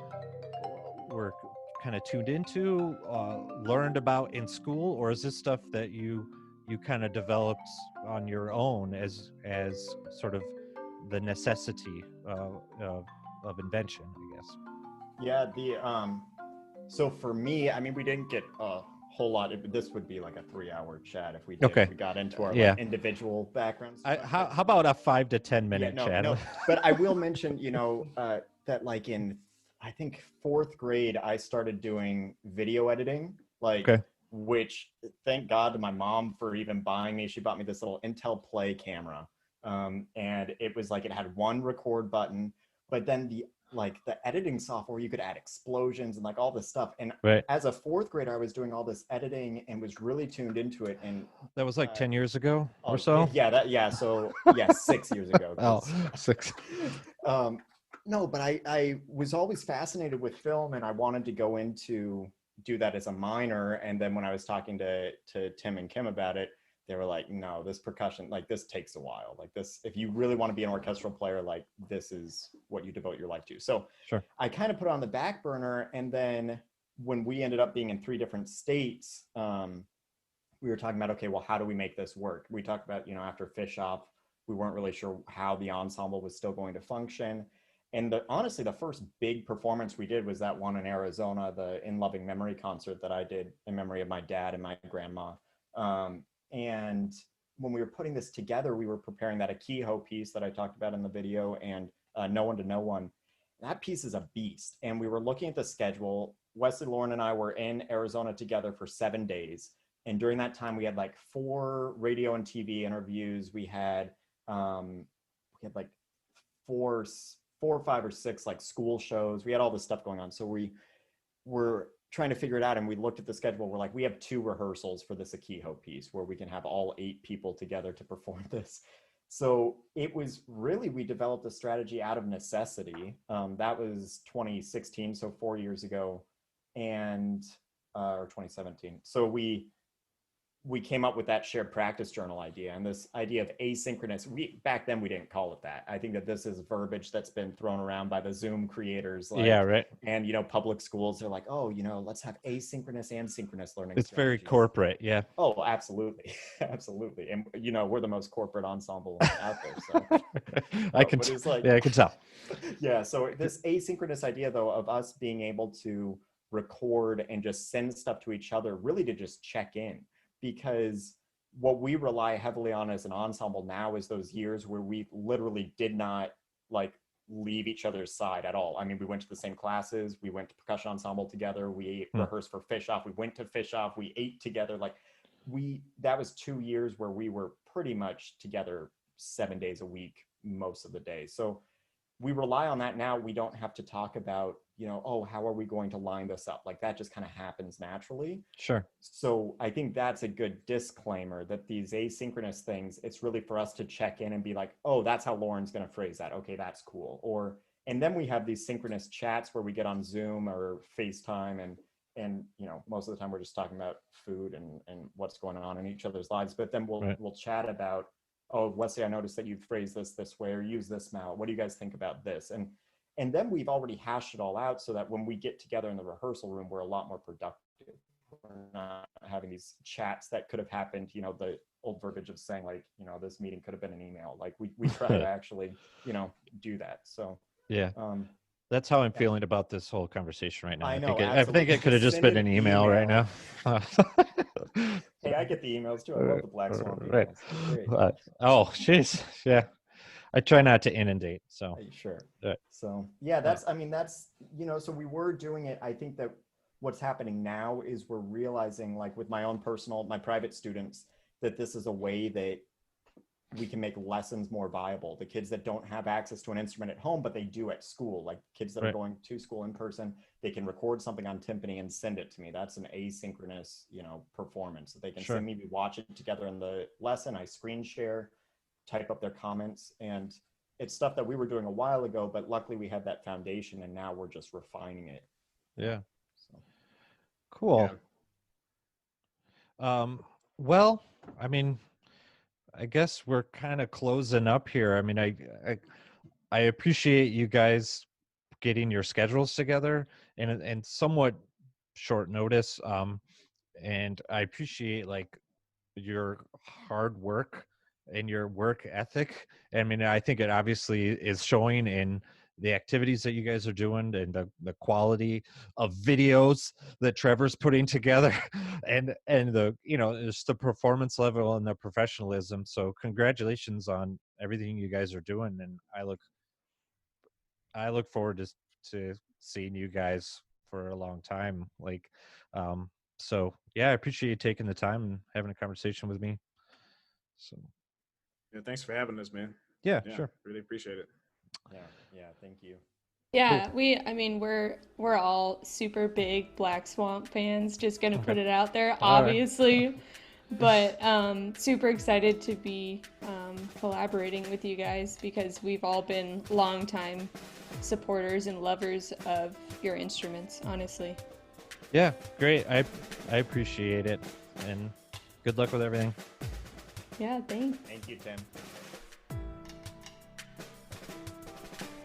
were kind of tuned into, learned about in school, or is this stuff that you kind of developed on your own as sort of the necessity of invention, I guess? Yeah, so for me, I mean, we didn't get a whole lot. This would be like a 3-hour chat if we did. Okay. If we got into our Yeah. like individual backgrounds. How about a 5 to 10 minute Yeah, chat? no. But I will mention, that like in, I think 4th grade, I started doing video editing, like, Okay. which thank God to my mom for even buying me. She bought me this little Intel Play camera. And it was like, it had one record button, but then the editing software, you could add explosions and like all this stuff. And Right. as a 4th grader, I was doing all this editing and was really tuned into it. And That was like 10 years ago or oh, so. yeah. So yeah, 6 years ago. Oh, 'cause- 6. No, but I was always fascinated with film, and I wanted to go into do that as a minor. And then when I was talking to Tim and Kim about it, they were like, no, this percussion, like this takes a while. Like this, if you really want to be an orchestral player, like this is what you devote your life to. So Sure. I kind of put it on the back burner. And then when we ended up being in 3 different states, we were talking about, okay, well, how do we make this work? We talked about, after Fish Off, we weren't really sure how the ensemble was still going to function. And honestly, the first big performance we did was that one in Arizona, the In Loving Memory concert that I did in memory of my dad and my grandma. And when we were putting this together, we were preparing that Akiho piece that I talked about in the video, and No One to No One. That piece is a beast. And we were looking at the schedule. Wesley, Lauren, and I were in Arizona together for 7 days. And during that time, we had like 4 radio and TV interviews. We had like 4 or 5 or 6 like school shows. We had all this stuff going on. So we were trying to figure it out, and we looked at the schedule. We're like, we have 2 rehearsals for this Akiho piece where we can have all 8 people together to perform this. So it was really, we developed a strategy out of necessity. That was 2016, so 4 years ago, and or 2017. So we came up with that shared practice journal idea, and this idea of asynchronous. Back then we didn't call it that. I think that this is verbiage that's been thrown around by the Zoom creators. Like, yeah, right. And public schools are like, oh, let's have asynchronous and synchronous learning. It's very corporate. Yeah. Oh, absolutely, absolutely. And we're the most corporate ensemble out there. So I can tell. Yeah. So this asynchronous idea, though, of us being able to record and just send stuff to each other, really to just check in. Because what we rely heavily on as an ensemble now is those years where we literally did not like leave each other's side at all. I mean, we went to the same classes, we went to percussion ensemble together, we rehearsed for Fish Off, we went to Fish Off, we ate together. Like that was 2 years where we were pretty much together 7 days a week, most of the day. So we rely on that now. We don't have to talk about, oh, how are we going to line this up? Like that just kind of happens naturally. Sure. So I think that's a good disclaimer that these asynchronous things, it's really for us to check in and be like, oh, that's how Lauren's going to phrase that. Okay, that's cool. And then we have these synchronous chats where we get on Zoom or FaceTime, and most of the time we're just talking about food and what's going on in each other's lives. But then we'll chat about, oh, Wesley, I noticed that you phrase this way or use this now. What do you guys think about this? And then we've already hashed it all out so that when we get together in the rehearsal room, we're a lot more productive. We're not having these chats that could have happened, the old verbiage of saying like, this meeting could have been an email. Like we try to actually, do that. So yeah. That's how I'm feeling about this whole conversation right now. I know. I think it could have just been an email right now. Hey, I get the emails too. I love the Black Swan emails. Right. Great. Oh, jeez. Yeah. I try not to inundate. So sure. So yeah, that's so we were doing it. I think that what's happening now is we're realizing, like with my private students, that this is a way that we can make lessons more viable. The kids that don't have access to an instrument at home, but they do at school, like kids that are going to school in person, they can record something on timpani and send it to me. That's an asynchronous, performance that they can send me. We watch it together in the lesson. I screen share, type up their comments, and it's stuff that we were doing a while ago, but luckily we had that foundation and now we're just refining it. Yeah. So. Cool. Yeah. Well, I mean, I guess we're kind of closing up here. I mean, I appreciate you guys getting your schedules together and somewhat short notice. And I appreciate like your hard work and your work ethic. I mean, I think it obviously is showing in the activities that you guys are doing and the quality of videos that Trevor's putting together and the, just the performance level and the professionalism. So congratulations on everything you guys are doing. And I look forward to seeing you guys for a long time. Like, so yeah, I appreciate you taking the time and having a conversation with me. So yeah, thanks for having us, man. Yeah, sure. Really appreciate it. Yeah, thank you. Yeah, cool. We're all super big Black Swamp fans, just gonna put it out there, obviously. But super excited to be collaborating with you guys because we've all been longtime supporters and lovers of your instruments, honestly. Yeah, great. I appreciate it, and good luck with everything. Yeah, thanks. Thank you, Tim.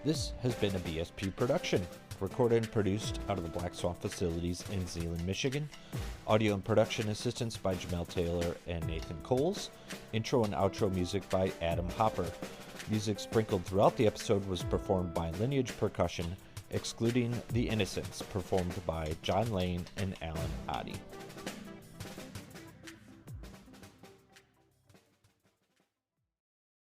This has been a BSP production, recorded and produced out of the Black Swamp facilities in Zeeland, Michigan. Audio and production assistance by Jamel Taylor and Nathan Coles. Intro and outro music by Adam Hopper. Music sprinkled throughout the episode was performed by Lineage Percussion, excluding The Innocents, performed by John Lane and Alan Oddy.